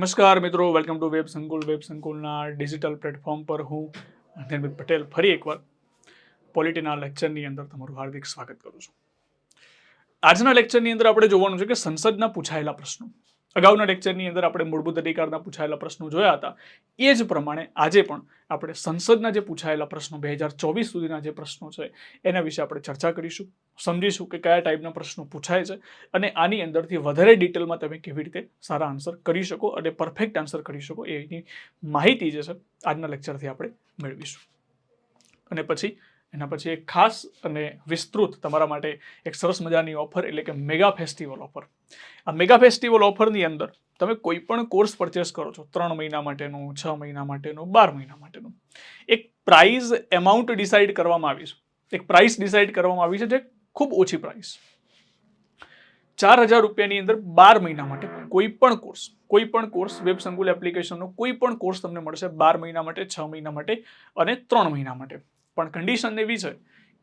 નમસ્કાર મિત્રો, welcome to web સંકુલ. વેબ સંકુલના ડિજિટલ પ્લેટફોર્મ પર હું નિર્મિત પટેલ ફરી એકવાર પોલિટીના લેક્ચરની અંદર તમારું હાર્દિક સ્વાગત કરું છું. આજના લેક્ચરની અંદર આપણે જોવાનું છે કે સંસદના પૂછાયેલા પ્રશ્નો. અગાઉના લેક્ચરની અંદર આપણે મૂળભૂત અધિકારના પૂછાયેલા પ્રશ્નો જોયા હતા. એ જ પ્રમાણે આજે પણ આપણે સંસદના જે પૂછાયેલા પ્રશ્નો 2024 સુધીના જે પ્રશ્નો છે એના વિશે આપણે ચર્ચા કરીશું, સમજીશું કે કયા ટાઈપના પ્રશ્નો પૂછાય છે અને આની અંદરથી વધારે ડિટેલમાં તમે કેવી રીતે સારા આન્સર કરી શકો અને પરફેક્ટ આન્સર કરી શકો એની માહિતી જે છે આજના લેક્ચરથી આપણે મેળવીશું. અને એના પછી એક ખાસ અને વિસ્તૃત તમારા માટે એક સરસ મજાની ઓફર, એટલે કે મેગા ફેસ્ટિવલ ઓફર. આ મેગા ફેસ્ટિવલ ઓફરની અંદર તમે કોઈ પણ કોર્સ પરચેસ કરો છો, 3 મહિના માટેનું, 6 મહિના માટેનું, 12 મહિના માટેનું, એક પ્રાઇઝ એમાઉન્ટ ડિસાઇડ કરવામાં આવી છે. એક પ્રાઇસ ડિસાઇડ કરવામાં આવી છે જે ખૂબ ઓછી પ્રાઇસ, 4,000 રૂપિયાની અંદર 12 મહિના માટે કોઈ પણ કોર્સ વેબ સંકુલ એપ્લિકેશનનો કોઈ પણ કોર્સ તમને મળશે 12 મહિના માટે, 6 મહિના માટે અને 3 મહિના માટે. પણ કન્ડિશન એવી છે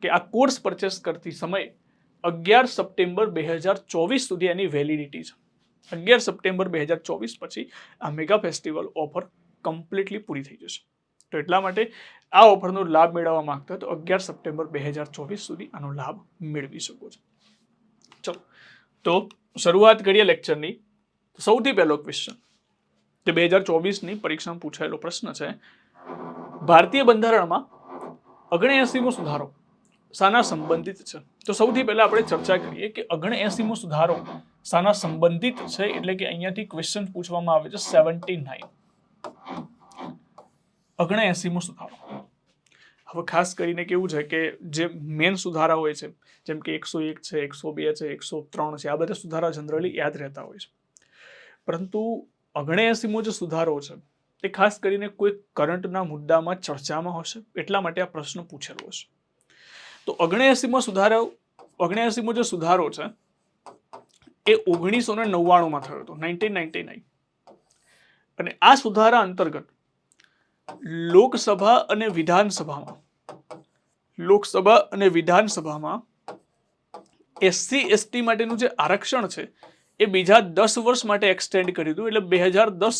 કે આ કોર્સ પરચેસ કરતી સમયે 11 સપ્ટેમ્બર 2024 સુધી એની વેલિડિટી છે. 11 સપ્ટેમ્બર 2024 પછી આ મેગા ફેસ્ટિવલ ઓફર કમ્પ્લીટલી પૂરી થઈ જશે. તો એટલા માટે આ ઓફરનો લાભ મેળવવા માંગતા તો 11 સપ્ટેમ્બર 2024 સુધી આનો લાભ મેળવી શકો છો. ચલો, તો શરૂઆત કરીએ લેક્ચરની. સૌથી પહેલો ક્વેશ્ચન જે 2024ની પરીક્ષામાં પૂછાયેલો પ્રશ્ન છે, ભારતીય બંધારણમાં 79મો સુધારો શાના સંબંધિત છે? તો સૌથી પહેલા આપણે ચર્ચા કરીએ કે 79મો સુધારો શાના સંબંધિત છે, એટલે કે અહીંયાથી ક્વેશ્ચન પૂછવામાં આવે છે 79. 79મો સુધારો. હવે ખાસ કરીને કેવું છે કે જે મેન સુધારા હોય છે, જેમ કે 101 છે, 102 છે, 103 છે, આ બધા સુધારા જનરલી યાદ રહેતા હોય છે. પરંતુ 79મો જે સુધારો છે તે ખાસ કરીને કોઈ કરંટના મુદ્દામાં ચર્ચામાં હશે, એટલા માટે આ પ્રશ્ન પૂછેલો હશે. તો 79મો જે સુધારો છે એ 1999માં થયો હતો, 1999. અને આ સુધારા અંતર્ગત લોકસભા અને વિધાનસભામાં SC/ST માટેનું જે આરક્ષણ છે એ બીજા 10 વર્ષ માટે એક્સટેન્ડ કરી દીધું. એટલે 2010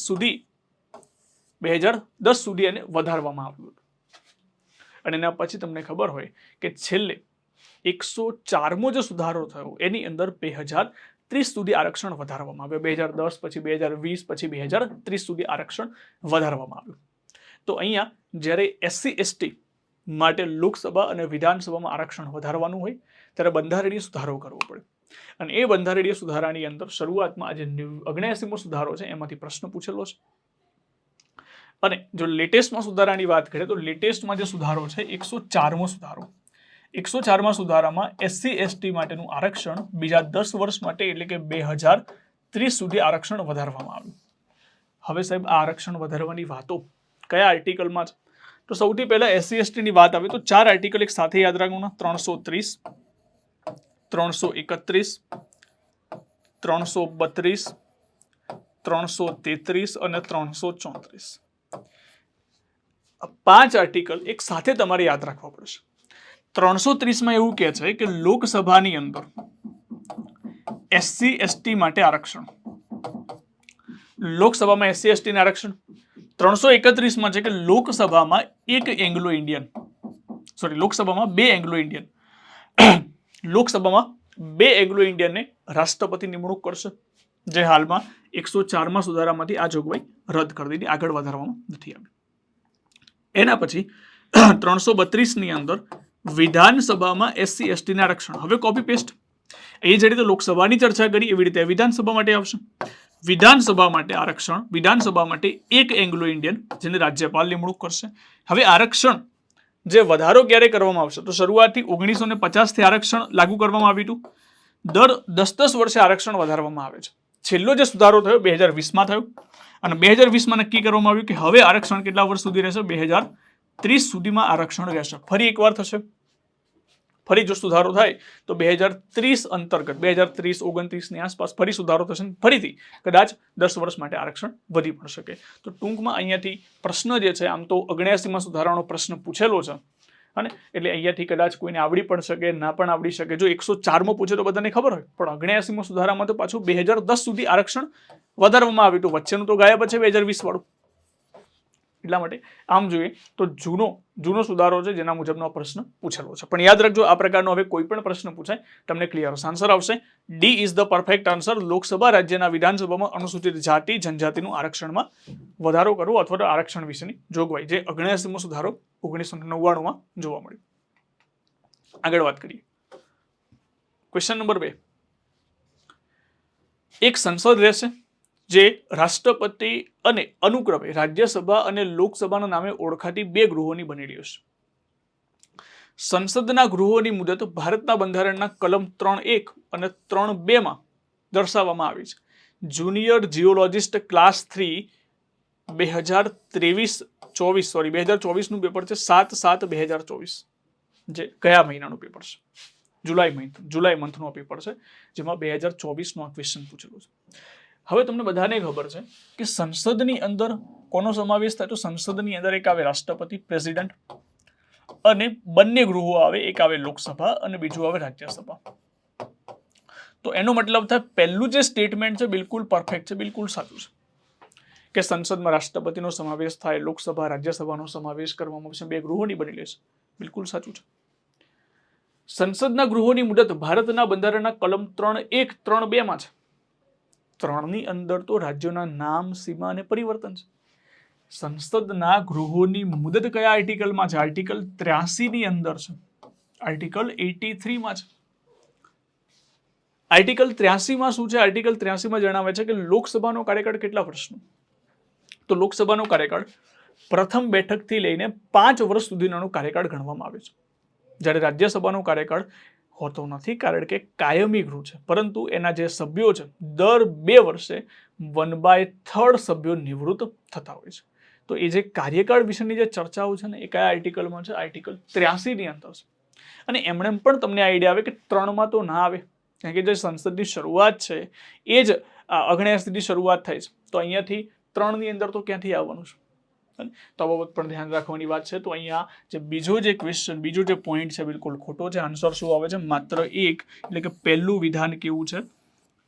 સુધી એને વધારવામાં આવ્યું હતું. અને એના પછી તમને ખબર હોય કે છેલ્લે 104મો જે સુધારો થયો એની અંદર 2030 સુધી આરક્ષણ વધારવામાં આવ્યું. 2010 પછી 2020 પછી 2030 સુધી આરક્ષણ વધારવામાં આવ્યું. તો અહીંયા જ્યારે SC/ST માટે લોકસભા અને વિધાનસભામાં આરક્ષણ વધારવાનું હોય ત્યારે બંધારણીય સુધારો કરવો પડે. અને એ બંધારણીય સુધારાની અંદર શરૂઆતમાં આજે 79મો સુધારો છે એમાંથી પ્રશ્ન પૂછેલો છે. અને જો લેટેસ્ટમાં સુધારાની વાત કરીએ તો લેટેસ્ટમાં જે સુધારો છે 104મો સુધારો. 104મા સુધારામાં SC/ST માટેનું આરક્ષણ બીજા 10 વર્ષ માટે, એટલે કે 2030 સુધી આરક્ષણ વધારવામાં આવ્યું. હવે સાહેબ આ આરક્ષણ વધારવાની વાતો કયા આર્ટિકલમાં છે? તો સૌથી પહેલા SC/ST ની વાત આવે તો 4 આર્ટિકલ એક સાથે યાદ રાખવાના: 330, 331, 332, 333 અને 334. 5 આર્ટિકલ એક સાથે તમારે યાદ રાખવા પડશે. 330માં એવું કહે છે કે લોકસભાની અંદર SC/ST માટે આરક્ષણ, લોકસભામાં SC/ST ને આરક્ષણ. 331માં છે કે લોકસભામાં બે એંગ્લો ઇન્ડિયનને રાષ્ટ્રપતિ નિમણૂક કરશે, જે હાલમાં 104મા સુધારામાંથી આ જોગવાઈ રદ કરી દીધી, આગળ વધારવામાં નથી આવી. એના પછી 332ની અંદર વિધાનસભામાં SC/ST ના આરક્ષણ. હવે કોપી પેસ્ટ, એ જે રીતે લોકસભાની ચર્ચા કરી એવી રીતે વિધાનસભા માટે આવશે. વિધાનસભા માટે આરક્ષણ, વિધાનસભા માટે એક એંગ્લો ઇન્ડિયન જેને રાજ્યપાલ નિમણૂક કરશે. હવે આરક્ષણ જે વધારો ક્યારે કરવામાં આવશે? તો શરૂઆતથી 1950થી આરક્ષણ લાગુ કરવામાં આવ્યું હતું. દર 10 વર્ષે આરક્ષણ વધારવામાં આવે છે. છેલ્લો જે સુધારો થયો 2020માં થયો અને 2020માં નક્કી કરવામાં આવ્યું કે હવે આરક્ષણ કેટલા વર્ષ સુધી રહેશે? 2030 સુધીમાં આરક્ષણ રહેશે. ફરી એકવાર થશે, ફરી જો સુધારો થાય તો 2030 અંતર્ગત 2030-29ની આસપાસ ફરી સુધારો થશે, ફરીથી કદાચ 10 વર્ષ માટે આરક્ષણ વધી પણ શકે. તો ટૂંકમાં અહીંયાથી પ્રશ્ન જે છે, આમ તો 79મા સુધારાનો પ્રશ્ન પૂછેલો છે, અને એટલે અહીંયાથી કદાચ કોઈને આવડી પણ શકે, ના પણ આવડી શકે. જો 104માં પૂછે તો બધાને ખબર હોય, પણ 79માં સુધારામાં તો પાછું 2010 સુધી આરક્ષણ વધારવામાં આવ્યું હતું. વચ્ચેનું તો ગાયબ છે 2020 વાળું. એટલા માટે આમ જોઈએ તો જૂનો સુધારો છે જેના મુજબનો પ્રશ્ન પૂછેલો છે. પણ યાદ રાખજો, આ પ્રકારનો હવે કોઈ પણ પ્રશ્ન પૂછાય તમને ક્લિયર આન્સર આવશે. D is the perfect answer. Lok Sabha રાજ્યના વિધાનસભામાં અનુસૂચિત જાતિ જનજાતિનું આરક્ષણમાં વધારો કરવો અથવા તો આરક્ષણ વિશેની જોગવાઈ, જે 79મો સુધારો 1999માં જોવા મળ્યો. આગળ વાત કરીએ. Question number 2. એક સંસદ રહેશે જે રાષ્ટ્રપતિ અને અનુક્રમે રાજ્યસભા અને લોકસભાના નામે ઓળખાતી 2 ગૃહોની બનેલી હશે. સંસદના ગૃહોની મુદત ભારતના બંધારણના કલમ 3.1 અને 3.2માં દર્શાવવામાં આવી છે. જુનિયર જીઓલોજિસ્ટ ક્લાસ 3 2024નું પેપર છે 7/7/2024, જે કયા મહિનાનું પેપર છે? જુલાઈ મંથનો પેપર છે, જેમાં 2024નો આ ક્વેશ્ચન પૂછેલો છે. હવે તમને બધાને ખબર છે કે સંસદની અંદર કોનો સમાવેશ થાય? તો સંસદની અંદર એક આવે રાષ્ટ્રપતિ, પ્રેસિડેન્ટ, અને બંને ગૃહો આવે, એક આવે લોકસભા અને બીજું આવે રાજ્યસભા. તો એનો મતલબ થાય પહેલું જે સ્ટેટમેન્ટ છે બિલકુલ પરફેક્ટ છે, બિલકુલ સાચું છે કે સંસદમાં રાષ્ટ્રપતિનો સમાવેશ થાય, લોકસભા રાજ્યસભાનો સમાવેશ કરવામાં આવશે, 2 ગૃહોની બનેલી છે. બિલકુલ સાચું છે. સંસદના ગૃહોની મુદત ભારતના બંધારણના કલમ 3.1, 3.2માં છે. 3ની અંદર તો રાજ્યોના નામ, સીમા અને પરિવર્તન છે. સંસદના ગૃહોની મુદત કયા આર્ટિકલમાં છે? આર્ટિકલ 83ની અંદર છે. આર્ટિકલ 83માં છે. આર્ટિકલ 83માં શું છે? આર્ટિકલ 83માં જણાવે છે કે લોકસભાનો કાર્યકાળ કેટલા વર્ષનો? તો લોકસભાનો કાર્યકાળ પ્રથમ બેઠકથી લઈને 5 વર્ષ સુધીનો કાર્યકાળ ગણવામાં આવે છે. જ્યારે રાજ્યસભાનો કાર્યકાળ હોતો નથી, કારણ કે કાયમી ગૃહ છે, પરંતુ એના જે સભ્યો છે દર 2 વર્ષે 1/3 સભ્યો નિવૃત્ત થતા હોય છે. તો એ જે કાર્યકાળ વિશેની જે ચર્ચાઓ છે ને, એ કયા આર્ટિકલમાં છે? આર્ટિકલ 83ની અંદર છે. અને એમણે પણ તમને આઈડિયા આવે કે 3માં તો ના આવે, કારણ કે જે સંસદની શરૂઆત છે એ જ 79થી શરૂઆત થાય છે. તો અહીંયાથી 3ની અંદર તો ક્યાંથી આવવાનું છે? તો આ બાબત પણ ધ્યાન રાખવાની વાત છે. તો અહીંયા જે બીજો જે પોઈન્ટ છે બિલકુલ ખોટો છે. આન્સર શું આવે છે? માત્ર 1, એટલે કે પહેલું વિધાન કેવું છે?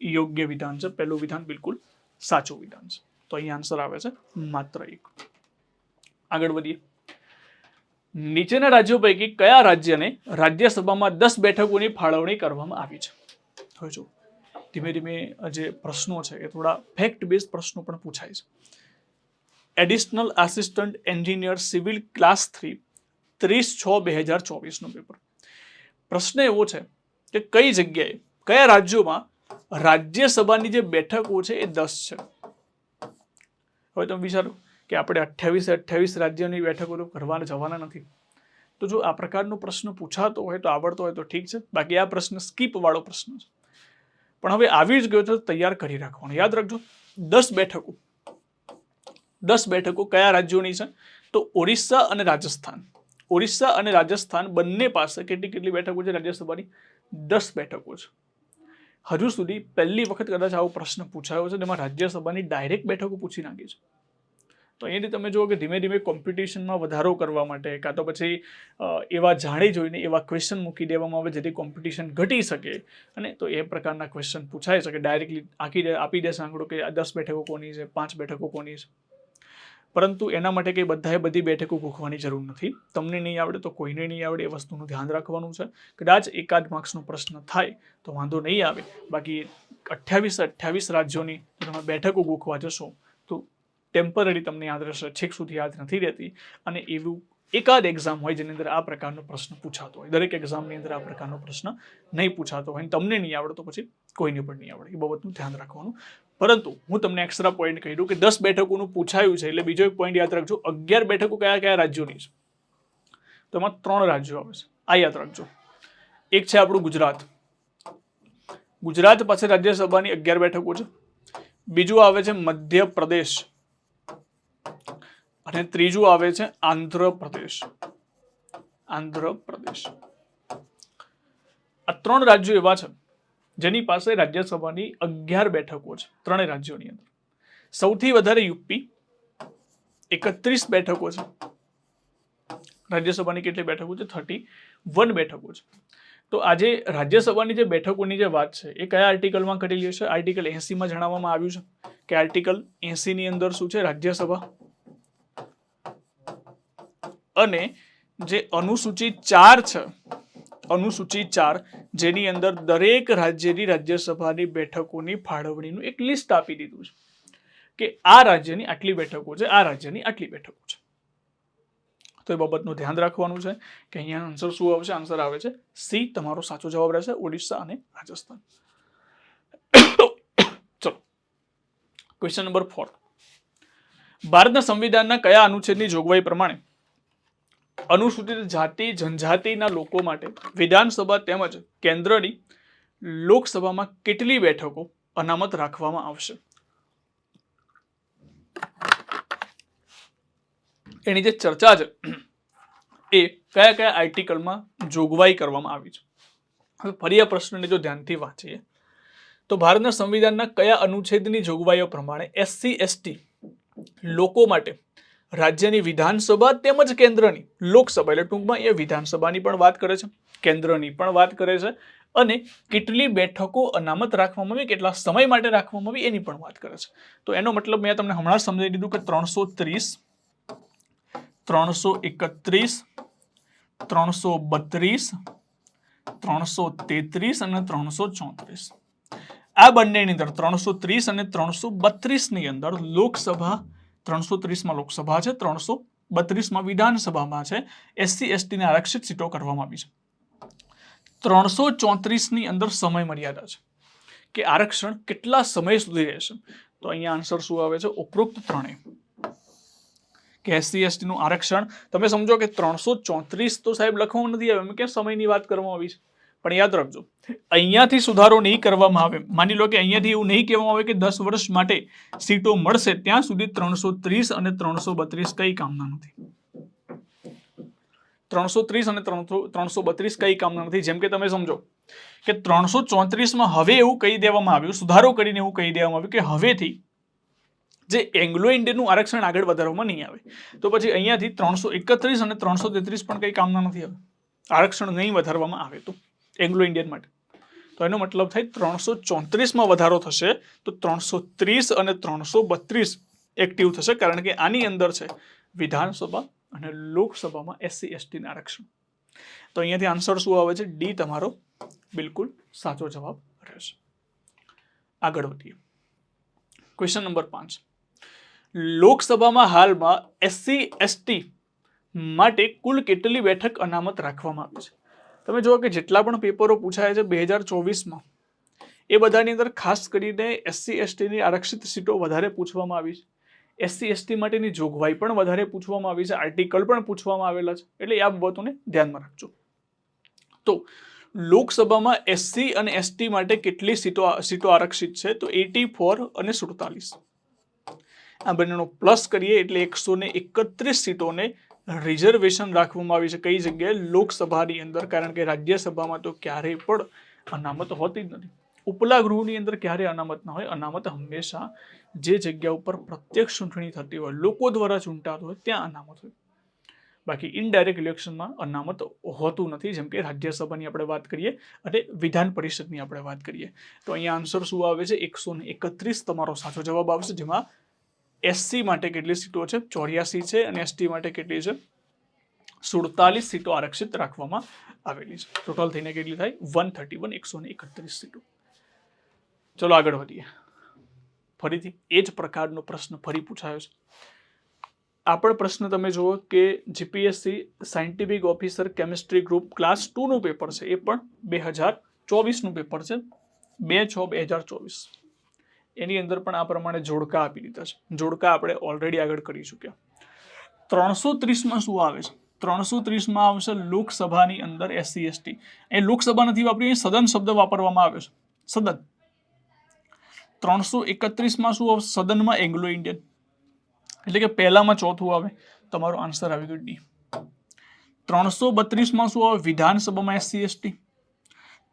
યોગ્ય વિધાન છે. પહેલું વિધાન બિલકુલ સાચું વિધાન છે. તો અહીંયા આન્સર આવે છે માત્ર 1. આગળ વધીએ. નીચેના રાજ્યો પૈકી કયા રાજ્યને રાજ્યસભામાં 10 બેઠકોની ફાળવણી કરવામાં આવી છે? હવે જો ધીમે ધીમે જે પ્રશ્નો છે એ થોડા ફેક્ટ બેઝ પ્રશ્નો પણ પૂછાય છે. Additional assistant engineer civil class 3 30/6/2024નું પેપર. પ્રશ્ન એવો છે કે કઈ જગ્યાએ, કયા રાજ્યોમાં રાજ્યસભાની જે બેઠકો છે એ 10 છે? હવે તમે વિચારો કે આપણે 28 રાજ્યોની બેઠકો તો કરવા જવાના નથી. તો જો આ પ્રકારનો પ્રશ્ન પૂછાતો હોય તો આવડતો હોય તો ઠીક છે, બાકી આ પ્રશ્ન સ્કીપ વાળો પ્રશ્ન છે. પણ હવે આવી જ ગયો તો તૈયાર કરી રાખવાનું. યાદ રાખજો 10 બેઠકો કયા રાજ્યોની છે? તો ઓરિસ્સા અને રાજસ્થાન બંને પાસે કેટલી બેઠકો છે રાજ્યસભાની? 10 બેઠકો છે. હજુ સુધી પહેલી વખત કદાચ આવો પ્રશ્ન પૂછાયો છે જેમાં રાજ્યસભાની ડાયરેક્ટ બેઠકો પૂછી નાખી છે. તો અહીંયાથી તમે જુઓ કે ધીમે ધીમે કોમ્પિટિશનમાં વધારો કરવા માટે કાં તો પછી એવા જાણી જોઈને એવા ક્વેશ્ચન મૂકી દેવામાં આવે જેથી કોમ્પિટિશન ઘટી શકે, અને તો એ પ્રકારના ક્વેશ્ચન પૂછાઈ શકે. ડાયરેક્ટલી આપી દેશે આંકડો કે 10 બેઠકો કોની છે, 5 બેઠકો કોની છે. પરંતુ એના માટે કંઈ બધી બેઠકો ગોખવાની જરૂર નથી. તમને નહીં આવડે તો કોઈને નહીં આવડે, એ વસ્તુનું ધ્યાન રાખવાનું છે. કદાચ એકાદ માર્ક્સનો પ્રશ્ન થાય તો વાંધો નહીં આવે, બાકી 28 રાજ્યોની તમે બેઠકો ગોખવા જશો તો ટેમ્પરરી તમને યાદ રહેશે, છેક સુધી યાદ નથી રહેતી. અને એવું એકાદ એક્ઝામ હોય જેની અંદર આ પ્રકારનો પ્રશ્ન પૂછાતો હોય. દરેક એક્ઝામની અંદર આ પ્રકારનો પ્રશ્ન નહીં પૂછાતો હોય, તમને નહીં આવડે તો પછી કોઈને પણ નહીં આવડે. એ બાબતનું ધ્યાન રાખવાનું. પરંતુ હું તમને એક્સ્ટ્રા પોઈન્ટ કહી દઉં કે 10 બેઠકોનું પૂછાયું છે, એટલે બીજો એક પોઈન્ટ યાદ રાખજો. 11 બેઠકો કયા રાજ્યોની છે? તો એમાં 3 રાજ્યો આવે છે. આ યાદ રાખજો. એક છે આપણું ગુજરાત પાસે રાજ્યસભાની 11 બેઠકો છે. બીજું આવે છે મધ્યપ્રદેશ, અને ત્રીજું આવે છે આંધ્રપ્રદેશ. આ 3 રાજ્યો એવા છે જેની પાસે રાજ્યસભાની 11 બેઠકો છે. 3 રાજ્યોની અંદર સૌથી વધારે યુપી 31 બેઠકો છે, રાજ્યસભાની કેટલી બેઠકો છે? 31 બેઠકો છે. તો આજે રાજ્યસભાની જે બેઠકોની જે વાત છે એ કયા આર્ટિકલમાં કરેલી છે? આર્ટિકલ 80માં જણાવવામાં આવ્યું છે કે આર્ટિકલ 80 ની અંદર શું છે? રાજ્યસભા. અને જે અનુસૂચિ 4 છે, અનુસૂચિ 4 જેની અંદર દરેક રાજ્યની રાજ્યસભાની બેઠકોની ફાળવણીનું એક લિસ્ટ આપી દીધું છે કે આ રાજ્યની આટલી બેઠકો છે, આ રાજ્યની આટલી બેઠકો છે. તો એ બાબતનું ધ્યાન રાખવાનું છે કે અહીંયા આન્સર શું આવશે? આન્સર આવે છે સી, તમારો સાચો જવાબ રહેશે ઓડિશા અને રાજસ્થાન. ચલો, ક્વેશ્ચન નંબર 4. ભારતના સંવિધાનના કયા અનુચ્છેદની જોગવાઈ પ્રમાણે અનુસૂચિત જાતિ જનજાતિના લોકો માટે વિધાનસભા તેમજ કેન્દ્રની લોકસભામાં કેટલી બેઠકો અનામત રાખવામાં આવશે? એની જે ચર્ચા છે એ કયા કયા આર્ટિકલમાં જોગવાઈ કરવામાં આવી છે. હવે ફરી આ પ્રશ્નને જો ધ્યાનથી વાંચીએ તો ભારતના સંવિધાનના કયા અનુચ્છેદની જોગવાઈઓ પ્રમાણે SC ST લોકો માટે રાજ્યની વિધાનસભા તેમજ કેન્દ્રની લોકસભા, એટલે ટૂંકમાં એ વિધાનસભાની પણ વાત કરે છે, કેન્દ્રની પણ વાત કરે છે, અને કેટલી બેઠકો અનામત રાખવામાં આવી, કેટલા સમય માટે રાખવામાં આવી એની પણ વાત કરે છે. તો એનો મતલબ મેં તમને હમણાં સમજાવી દીધું કે 330, 331, 332, 333 અને 334. આ બંનેની અંદર 330 અને 332 ની અંદર લોકસભા, 330માં લોકસભા છે, 332માં વિધાનસભામાં છે, SC ST ને આરક્ષિત સીટો કરવામાં આવી છે. 334 ની અંદર સમય મર્યાદા છે કે આરક્ષણ કેટલા સમય સુધી રહેશે. તો અહીંયા આન્સર શું આવે છે? ઉપરોક્ત ત્રણેય. કે SC ST નું આરક્ષણ તમે સમજો કે 334 તો સાહેબ લખવામાં નથી આવે, કે સમયની વાત કરવામાં આવી છે, પણ યાદ રાખજો અહીંયાથી સુધારો નહીં કરવામાં આવે. માની લો કે અહીંયાથી એવું નહીં કહેવામાં આવે કે 10 વર્ષ માટે સીટો મળશે, ત્યાં સુધી 330 અને 332 કઈ કામના નથી. 330 અને 332 કઈ કામના નથી. જેમ કે તમે સમજો કે 334માં હવે એવું કહી દેવામાં આવ્યું, સુધારો કરીને એવું કહી દેવામાં આવ્યું કે હવેથી જે એંગ્લો ઇન્ડિયનનું આરક્ષણ આગળ વધારવામાં નહીં આવે. તો પછી અહીંયાથી 331 અને 333 પણ કઈ કામના નથી. હવે આરક્ષણ નહીં વધારવામાં આવે તો એંગ્લો ઇન્ડિયન માટે, તો એનો મતલબ થાય 334માં વધારો થશે તો 330 અને 332 એક્ટિવ થશે, કારણ કે આની અંદર છે વિધાનસભા અને લોકસભામાં SC ST ના આરક્ષણ. તો અહીંયાથી આન્સર શું આવે છે? ડી તમારો બિલકુલ સાચો જવાબ રહેશે. આગળ વધીએ. Question number 5. લોકસભામાં હાલમાં SC ST માટે કુલ કેટલી બેઠક અનામત રાખવામાં આવી છે? તમે જુઓ કે જેટલા પણ પેપરો પૂછાય છે 2024માં એ બધાની અંદર ખાસ કરીને SC ST ની આરક્ષિત સીટો વધારે પૂછવામાં આવી છે. SC ST માટેની જોગવાઈ પણ વધારે પૂછવામાં આવી છે, આર્ટિકલ પણ પૂછવામાં આવેલા છે, એટલે આ બાબતોને ધ્યાનમાં રાખજો. તો લોકસભામાં SC અને ST માટે કેટલી સીટો આરક્ષિત છે? તો 84 અને 47. આ બંનેનો પ્લસ કરીએ એટલે 131 સીટોને રિઝર્વેશન રાખવામાં આવી છે. કઈ જગ્યાએ? લોકસભાની અંદર, કારણ કે રાજ્યસભામાં તો ક્યારેય પણ અનામત હોતી જ નથી. ઉપલા ગૃહની અંદર ક્યારે અનામત ના હોય. અનામત હંમેશા જે જગ્યા ઉપર પ્રત્યક્ષ ચૂંટણી થતી હોય, લોકો દ્વારા ચૂંટાતું હોય, ત્યાં અનામત હોય. બાકી ઇનડાયરેક્ટ ઇલેક્શનમાં અનામત હોતું નથી. જેમ કે રાજ્યસભાની આપણે વાત કરીએ અને વિધાન પરિષદની આપણે વાત કરીએ. તો અહીંયા આન્સર શું આવે છે? 131 તમારો સાચો જવાબ આવશે, જેમાં SC માટે કેટલી સીટો છે? 84 છે, અને ST માટે કેટલી છે? 47 સીટો આરક્ષિત રાખવામાં આવેલી છે. ટોટલ થઈને કેટલી થાય? 131, 131 સીટો. ચલો આગળ વધીએ. ફરીથી એ જ પ્રકારનો પ્રશ્ન ફરી પૂછાયો છે. આ પણ પ્રશ્ન તમે જુઓ કે GPSC scientific officer chemistry group class 2 નું પેપર છે, એ પણ 2024 નું પેપર છે, 2/6/2024. એની અંદર પણ આ પ્રમાણે જોડકા આપી દીધા છે. જોડકા આપણે ઓલરેડી આગળ કરી ચૂક્યા. 330માં શું આવે છે? 330માં આવશે લોકસભાની અંદર SC ST. એ લોકસભા નથી વાપરી, સદન શબ્દ વાપરવામાં આવે છે. સદન. 331માં શું આવશે? સદનમાં એંગ્લો ઇન્ડિયન, એટલે કે પહેલામાં ચોથું આવે. તમારો આન્સર આવી ગયો ડી. 332માં શું આવે? વિધાનસભામાં SC ST.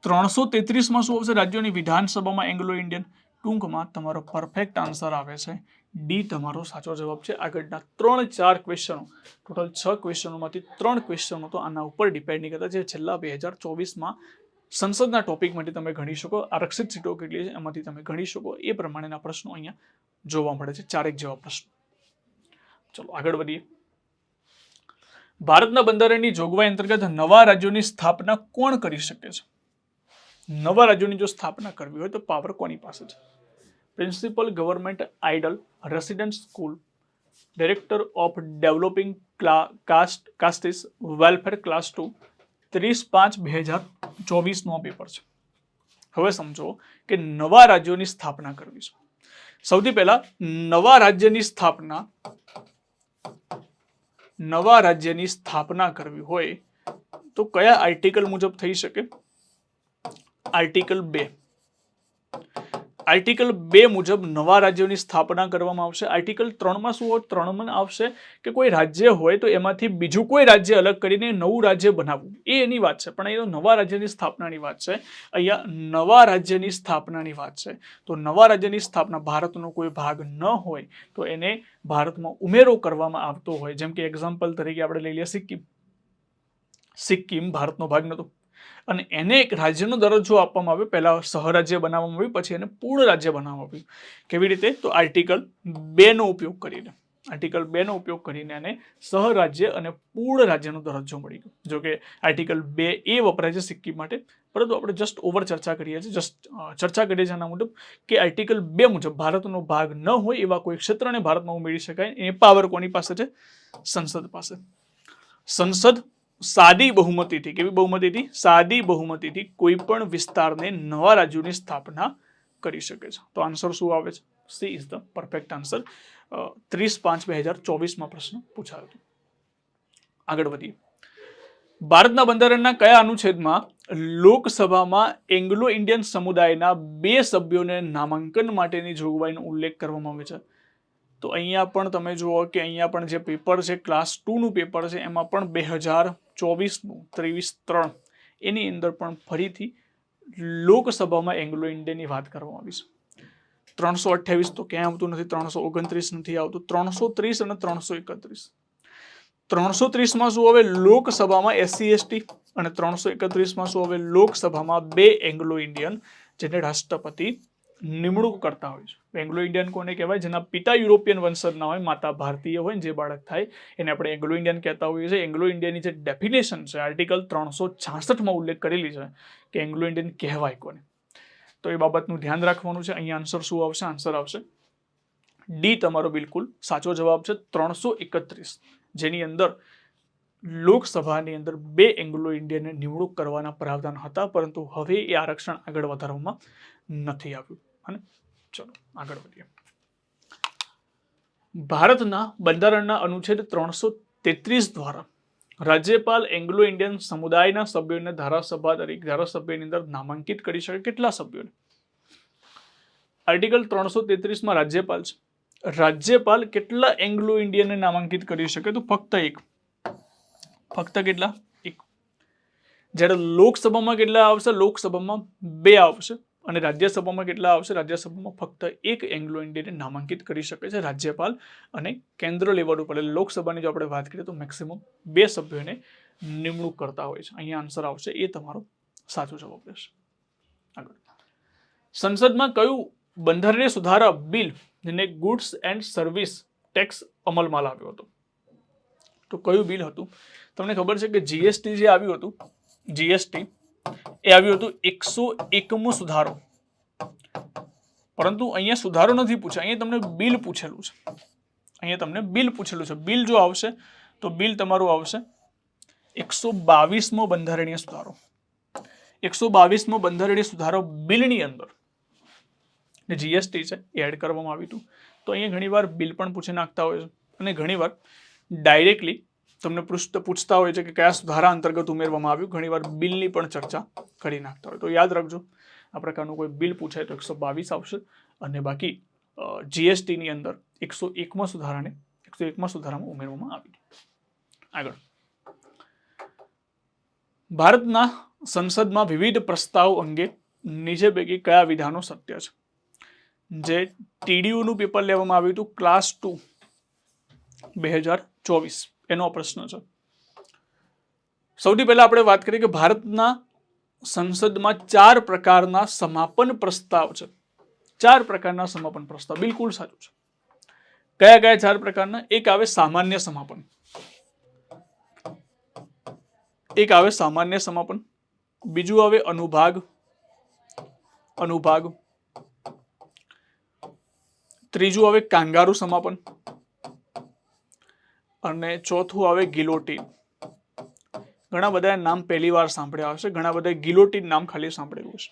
333માં શું આવશે? રાજ્યોની વિધાનસભામાં એંગ્લો ઇન્ડિયન. ટૂંકમાં તમારો પરફેક્ટ આન્સર આવે છે ડી તમારો સાચો જવાબ છે. આગળના 3-4 ક્વેશ્ચનો, ટોટલ 6 ક્વેશ્ચનોમાંથી 3 ક્વેશ્ચનો તો આના ઉપર ડિપેન્ડ નહીં કરતા, જે છેલ્લા 2024માં સંસદના ટોપિક માટે તમે ગણી શકો, આરક્ષિત સીટો કેટલી છે એમાંથી તમે ગણી શકો, એ પ્રમાણેના પ્રશ્નો અહીંયા જોવા મળે છે, 4 જેવા પ્રશ્નો. ચલો આગળ વધીએ. ભારતના બંધારણની જોગવાઈ અંતર્ગત નવા રાજ્યોની સ્થાપના કોણ કરી શકે છે? નવા રાજ્યોની જો સ્થાપના કરવી હોય તો પાવર કોની પાસે છે? Principal government aided, resident school, director of developing castes welfare class 2, 30/5/2024નો પેપર છે. હવે સમજો કે નવા રાજ્યોની સ્થાપના કરવી છે. સૌથી પહેલા નવા રાજ્યની સ્થાપના કરવી હોય તો કયા આર્ટિકલ મુજબ થઈ શકે? આર્ટિકલ 2. આર્ટિકલ 2 મુજબ નવા રાજ્યોની સ્થાપના કરવામાં આવશે. આર્ટિકલ 3માં શું હોય? 3માં આવશે કે કોઈ રાજ્ય હોય તો એમાંથી બીજું કોઈ રાજ્ય અલગ કરીને નવું રાજ્ય બનાવવું, એ એની વાત છે. પણ અહીંયા નવા રાજ્યની સ્થાપનાની વાત છે. અહીંયા નવા રાજ્યની સ્થાપનાની વાત છે. તો નવા રાજ્યની સ્થાપના ભારતનો કોઈ ભાગ ન હોય તો એને ભારતમાં ઉમેરો કરવામાં આવતો હોય. જેમ કે એક્ઝામ્પલ તરીકે આપણે લઈ લઈએ સિક્કિમ ભારતનો ભાગ નહોતો અને એને એક રાજ્યનો દરજ્જો આપવામાં આવ્યો. પહેલા સહરાજ્ય બનાવવામાં આવ્યું, પછી એને પૂર્ણ રાજ્ય બનાવવામાં આવ્યું. કેવી રીતે? તો આર્ટિકલ 2નો ઉપયોગ કરીને એને સહરાજ્ય અને પૂર્ણ રાજ્યનો દરજ્જો મળી ગયો. જો કે આર્ટિકલ 2A વપરાય છે સિક્કિમ માટે, પરંતુ આપણે જસ્ટ ઓવર ચર્ચા કરીએ છીએ આના મુજબ કે આર્ટિકલ 2 મુજબ ભારતનો ભાગ ન હોય એવા કોઈ ક્ષેત્રને ભારતમાં ઉમેરી શકાય. એ પાવર કોની પાસે છે? સંસદ પાસે. સંસદ સાદી બહુમતીથી, કેવી બહુમતીથી? સાદી બહુમતીથી કોઈ પણ વિસ્તારને નવા રાજ્યોની સ્થાપના કરી શકે છે. તો આન્સર શું આવે છે? C is the perfect answer. 30/5/2024માં પ્રશ્ન પૂછાયો હતો. આગળ વધીએ. ભારતના બંધારણના કયા અનુચ્છેદમાં લોકસભામાં એંગ્લો ઇન્ડિયન સમુદાયના 2 સભ્યોને નામાંકન માટેની જોગવાઈનો ઉલ્લેખ કરવામાં આવે છે? તો અહીંયા પણ તમે જુઓ કે અહીંયા પણ જે પેપર છે ક્લાસ 2નું પેપર છે, એમાં પણ 2024નું 23/3 એની અંદર પણ ફરીથી લોકસભામાં એંગ્લો ઇન્ડિયનની વાત કરવામાં આવી છે. 328 તો ક્યાંય આવતું નથી, 329 નથી આવતું, 330 અને 331. 330માં શું હવે? લોકસભામાં SC/ST, અને 331માં શું હવે? લોકસભામાં 2 એંગ્લો ઇન્ડિયન જેને રાષ્ટ્રપતિ નિમણૂક કરતા હોય છે. એંગ્લો ઇન્ડિયન કોને કહેવાય? જેના પિતા યુરોપિયન વંશજના હોય, માતા ભારતીય હોય, જે બાળક થાય એને આપણે એંગ્લો ઇન્ડિયન કહેતા હોઈએ છીએ. એંગ્લો ઇન્ડિયનની જે ડેફિનેશન છે આર્ટિકલ 366માં ઉલ્લેખ કરેલી છે કે એંગ્લો ઇન્ડિયન કહેવાય કોને. તો એ બાબતનું ધ્યાન રાખવાનું છે. અહીંયા આન્સર શું આવશે? આન્સર આવશે ડી તમારો બિલકુલ સાચો જવાબ છે. 331 જેની અંદર લોકસભાની અંદર 2 એંગ્લો ઇન્ડિયનને નિમણૂક કરવાના પ્રાવધાન હતા, પરંતુ હવે એ આરક્ષણ આગળ વધારવામાં નથી આવ્યું. અને ચલો આગળ વધીએ. ભારતના બંધારણના અનુચ્છેદ 333 દ્વારા રાજ્યપાલ એંગ્લો ઇન્ડિયન સમુદાયના સભ્યોને ધારાસભાની અંદર નામાંકિત કરી શકે. કેટલા સભ્યોને? આર્ટિકલ 333માં રાજ્યપાલ છે. રાજ્યપાલ કેટલા એંગ્લો ઇન્ડિયનને નામાંકિત કરી શકે? તો ફક્ત 1. ફક્ત કેટલા? 1. જ્યારે લોકસભામાં કેટલા આવશે? લોકસભામાં 2 આવશે. અને રાજ્યસભામાં કેટલા આવશે? રાજ્યસભામાં ફક્ત 1 એંગ્લો ઇન્ડિયનને નામાંકિત કરી શકે છે રાજ્યપાલ. અને કેન્દ્ર લેવલ ઉપર લોકસભાની જો આપણે વાત કરીએ તો મેક્સિમમ 2 સભ્યોને નિમણૂક કરતા હોય છે. અહીંયા આન્સર આવશે એ તમારો સાચો જવાબ રહેશે. આગળ. સંસદમાં કયું બંધારણીય સુધારા બિલ જેને ગુડ્સ એન્ડ સર્વિસ ટેક્સ અમલમાં લાવ્યો હતો? તો કયું બિલ હતું? તમને ખબર છે કે જીએસટી જે આવ્યું હતું, જીએસટી એ આવ્યું હતું 101મો સુધારો. પરંતુ અહીંયા સુધારો નથી પૂછ્યો, અહીંયા તમને બિલ પૂછેલું છે. બિલ જો આવશે તો બિલ તમારું આવશે 122મો બંધારણીય સુધારો. 122મો બંધારણીય સુધારો બિલની અંદર જીએસટી છે એ એડ કરવામાં આવ્યું હતું. તો અહીંયા ઘણીવાર બિલ પણ પૂછી નાખતા હોય છે અને ઘણીવાર ડાયરેક્ટલી તમને પૂછતા હોય છે કે કયા સુધારા અંતર્ગત ઉમેરવામાં આવ્યું. ઘણીવાર બિલની પણ ચર્ચા કરી નાખતા હોય. તો યાદ રાખજો, આ પ્રકારનું કોઈ બિલ પૂછાય તો 122 આવશે. અને બાકી જીએસટીની અંદર 101મા સુધારામાં ઉમેરવામાં આવ્યું. આગળ. ભારતના સંસદમાં વિવિધ પ્રસ્તાવ અંગે નીચે પૈકી કયા વિધાનો સત્ય છે? જે TDUનું પેપર લેવામાં આવ્યું હતું ક્લાસ 2 2024, એનો પ્રશ્ન છે. સૌથી પહેલા આપણે વાત કરીએ કે ભારતના સંસદમાં 4 પ્રકારના સમાપન પ્રસ્તાવ છે. 4 પ્રકારના સમાપન પ્રસ્તાવ, બિલકુલ સાચું છે. કયા કયા 4 પ્રકારના? એક આવે સામાન્ય સમાપન, બીજું આવે અનુભાગ, ત્રીજું આવે કાંગારૂ સમાપન અને ચોથું આવે ગિલોટીન. ઘણા બધા નામ પહેલી વાર સાંભળ્યા હશે, ઘણા બધા ગિલોટીન નામ ખાલી સાંભળેલું છે.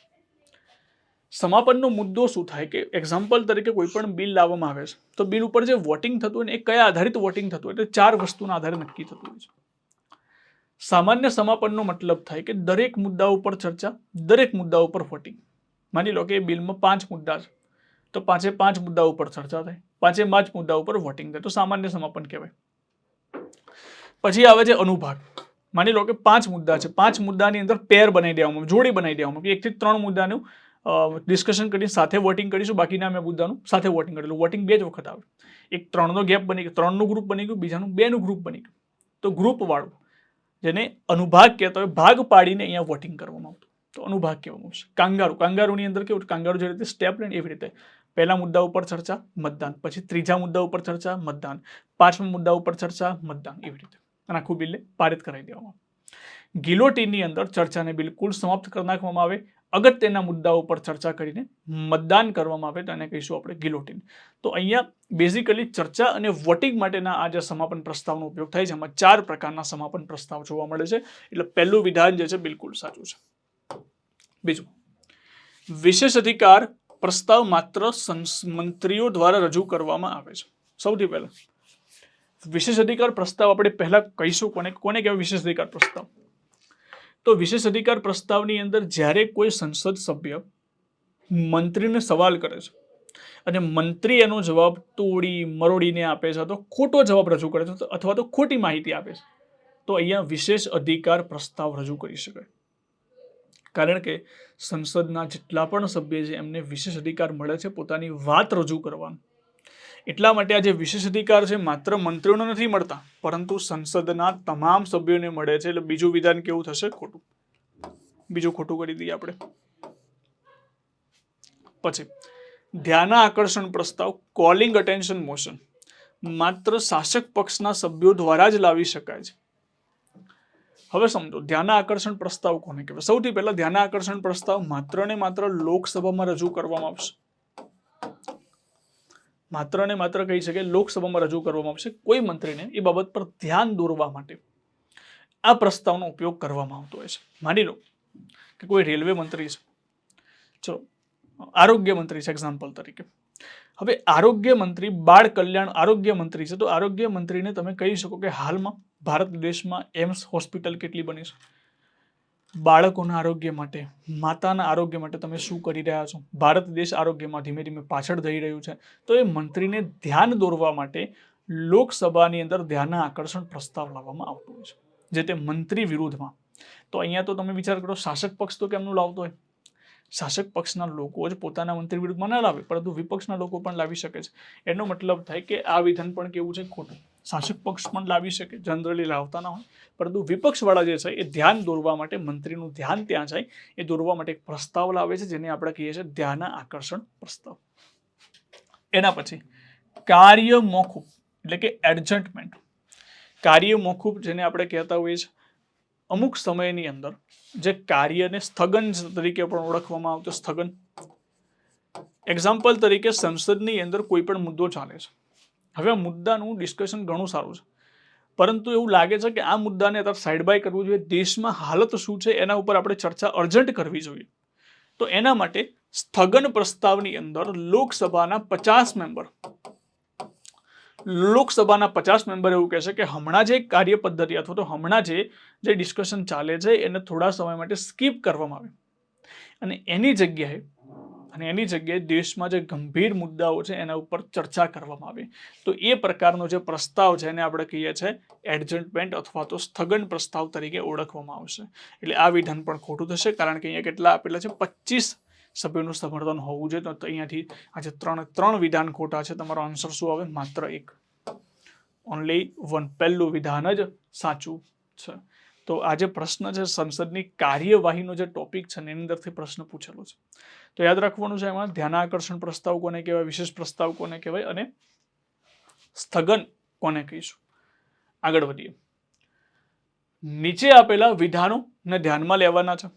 સમાપનનો મુદ્દો શું થાય કે એક્ઝામ્પલ તરીકે કોઈ પણ બિલ લાવવામાં આવે છે તો બિલ ઉપર જે વોટિંગ થતું હોય ને એ કયા આધારિત વોટિંગ થતું હોય, એટલે 4 વસ્તુના આધારે નક્કી થતું હોય છે. સામાન્ય સમાપનનો મતલબ થાય કે દરેક મુદ્દા ઉપર ચર્ચા, દરેક મુદ્દા ઉપર વોટિંગ. માની લો કે એ બિલમાં 5 મુદ્દા છે તો 5 મુદ્દા ઉપર ચર્ચા થાય, 5 મુદ્દા ઉપર વોટિંગ થાય, તો સામાન્ય સમાપન કહેવાય. પછી આવે છે અનુભાગ. માની લો કે 5 મુદ્દા છે, 5 મુદ્દાની અંદર પેર બનાવી દેવામાં, જોડી બનાવી દેવામાં, 1 થી 3 મુદ્દાનું ડિસ્કશન કરીને સાથે વોટિંગ કરીશું, બાકીના અમે મુદ્દાનું સાથે વોટિંગ કરેલું. વોટિંગ 2 જ વખત આવે. એક 3નો ગેપ બની ગયો, 3નું ગ્રુપ બની ગયું, બીજાનું 2નું ગ્રુપ બની ગયું. તો ગ્રુપ વાળું જેને અનુભાગ કહેતા હોય, ભાગ પાડીને અહીંયા વોટિંગ કરવામાં આવતું, તો અનુભાગ કહેવામાં આવશે. કાંગારૂની અંદર કેવું, કાંગારૂ જે રીતે સ્ટેપ લે એવી રીતે પહેલા મુદ્દા ઉપર ચર્ચા, મતદાન, પછી ત્રીજા મુદ્દા ઉપર ચર્ચા, મતદાન, 5મા મુદ્દા ઉપર ચર્ચા, મતદાન, એવી રીતે આખું બિલને પારિત કરાવી દેવામાં આવે. ગિલોટીનની અંદર ચર્ચાને બિલકુલ સમાપ્ત કરી નાખવામાં આવે, અગત્યના મુદ્દાઓ ઉપર ચર્ચા કરીને મતદાન કરવામાં આવે, તો એને કહીશું આપણે ગિલોટીન. તો અહીંયા બેઝિકલી ચર્ચા અને વોટિંગ માટેના આ જે સમાપન પ્રસ્તાવનો ઉપયોગ થાય છે, એમાં 4 પ્રકારના સમાપન પ્રસ્તાવ જોવા મળે છે. એટલે પહેલું વિધાન જે છે બિલકુલ સાચું છે. બીજું, વિશેષ અધિકાર પ્રસ્તાવ માત્ર મંત્રીઓ દ્વારા રજૂ કરવામાં આવે છે. સૌથી પહેલા વિશેષ અધિકાર પ્રસ્તાવ આપણે પહેલા કહીશું કોને કહેવાય વિશેષ અધિકાર પ્રસ્તાવ. તો વિશેષ અધિકાર પ્રસ્તાવની અંદર જ્યારે કોઈ સંસદ સભ્ય મંત્રીને સવાલ કરે છે અને મંત્રી એનો જવાબ તોડી મરોડીને આપે છે, તો ખોટો જવાબ રજૂ કરે છે અથવા તો ખોટી માહિતી આપે છે, તો અહીંયા વિશેષ અધિકાર પ્રસ્તાવ રજૂ કરી શકાય. કારણ કે સંસદના જેટલા પણ સભ્ય છે એમને વિશેષ અધિકાર મળે છે પોતાની વાત રજૂ કરવાનો. એટલા માટે આ જે વિશેષ અધિકાર છે માત્ર મંત્રીઓને નથી મળતા, પરંતુ સંસદના તમામ સભ્યોને મળે છે. એટલે બીજું વિધાન કેવું થશે? ખોટું. બીજું ખોટું કરી દઈએ આપણે. પછી ધ્યાનાકર્ષણ પ્રસ્તાવ, કોલિંગ અટેન્શન મોશન, માત્ર શાસક પક્ષના સભ્યો દ્વારા જ લાવી શકાય છે. હવે સમજો ધ્યાનાકર્ષણ પ્રસ્તાવ કોને કહેવાય. સૌથી પહેલા ધ્યાનાકર્ષણ પ્રસ્તાવ માત્ર ને માત્ર લોકસભામાં રજૂ કરવામાં આવશે. માત્ર ને માત્ર કહી શકે લોકસભામાં રજૂ કરવામાં આવશે. કોઈ મંત્રીને એ બાબત પર ધ્યાન દોરવા માટે આ પ્રસ્તાવનો ઉપયોગ કરવામાં આવતો હોય છે. માની લો કે કોઈ રેલવે મંત્રી છે, ચલો આરોગ્ય મંત્રી છે એક્ઝામ્પલ તરીકે. હવે આરોગ્ય મંત્રી બાળ કલ્યાણ આરોગ્ય મંત્રી છે, તો આરોગ્ય મંત્રીને તમે કહી શકો કે હાલમાં ભારત દેશમાં એમ્સ હોસ્પિટલ કેટલી બની છે, બાળકોના આરોગ્ય માટે, માતાના આરોગ્ય માટે તમે શું કરી રહ્યા છો, ભારત દેશ આરોગ્યમાં ધીમે ધીમે પાછળ જઈ રહ્યું છે. તો એ મંત્રીને ધ્યાન દોરવા માટે લોકસભાની અંદર ધ્યાન આકર્ષણ પ્રસ્તાવ લાવવામાં આવતો હોય છે, જે તે મંત્રી વિરુદ્ધમાં. તો અહીંયા તો તમે વિચાર કરો શાસક પક્ષ તો કેમનું લાવતો હોય? શાસક પક્ષના લોકો જ પોતાના મંત્રી વિરુદ્ધમાં ના લાવે, પરંતુ વિપક્ષના લોકો પણ લાવી શકે છે. એનો મતલબ થાય કે આ વિધાન પણ કેવું છે? ખોટું. શાસક પક્ષ પણ લાવી શકે, જનરલી લાવતા ના હોય, પરંતુ વિપક્ષવાળા જે છે એ ધ્યાન દોરવા માટે, મંત્રીનું ધ્યાન ત્યાં જાય એ દોરવા માટે એક પ્રસ્તાવ લાવે છે, જેને આપણે કહીએ છીએ ધ્યાન આકર્ષણ પ્રસ્તાવ. એના પછી કાર્ય મોકૂફ એટલે કે એડજસ્ટમેન્ટ. કાર્ય મોકૂફ જેને આપણે કહેતા હોઈએ છીએ, અમુક સમયની અંદર જે કાર્યને સ્થગન તરીકે પણ ઓળખવામાં આવતું. સ્થગન એક્ઝામ્પલ તરીકે સંસદની અંદર કોઈ પણ મુદ્દો ચાલે છે. હવે મુદ્દાનું ડિસ્કશન ઘણું સારું છે, પરંતુ એવું લાગે છે કે આ મુદ્દાને અત્યારે સાઈડ બાય કરવું જોઈએ, દેશમાં હાલત શું છે એના ઉપર આપણે ચર્ચા અર્જન્ટ કરવી જોઈએ. તો એના માટે સ્થગન પ્રસ્તાવની અંદર લોકસભાના 50 મેમ્બર એવું કહેશે કે હમણાં જે કાર્ય પદ્ધતિ અથવા તો હમણાં જે ડિસ્કશન ચાલે છે એને થોડા સમય માટે સ્કીપ કરવામાં આવે અને એની જગ્યાએ દેશમાં જે ગંભીર મુદ્દાઓ છે એના ઉપર ચર્ચા કરવામાં આવે. તો એ પ્રકારનો જે પ્રસ્તાવ છે એને આપણે કહીએ છીએ એડજસ્ટમેન્ટ અથવા તો સ્થગન પ્રસ્તાવ તરીકે ઓળખવામાં આવશે. એટલે આ વિધાન પણ ખોટું થશે, કારણ કે અહીંયા કેટલા આપેલા છે? 25 સભ્યોનું સમર્થન હોવું જોઈએ. તો અહીંયાથી આજે ત્રણ વિધાન ખોટા છે. તમારો આન્સર શું આવે? માત્ર એક, ઓનલી વન. પહેલું વિધાન જ સાચું છે. તો આ જે પ્રશ્ન છે સંસદની કાર્યવાહીનો જે ટોપિક છે એની અંદરથી પ્રશ્ન પૂછેલો છે. તો યાદ રાખવાનું છે એમાં ધ્યાનાકર્ષણ પ્રસ્તાવ કોને કહેવાય, વિશેષ પ્રસ્તાવ કોને કહેવાય અને સ્થગન કોને કહીશું. આગળ વધીએ. નીચે આપેલા વિધાનોને ધ્યાનમાં લેવાના છે.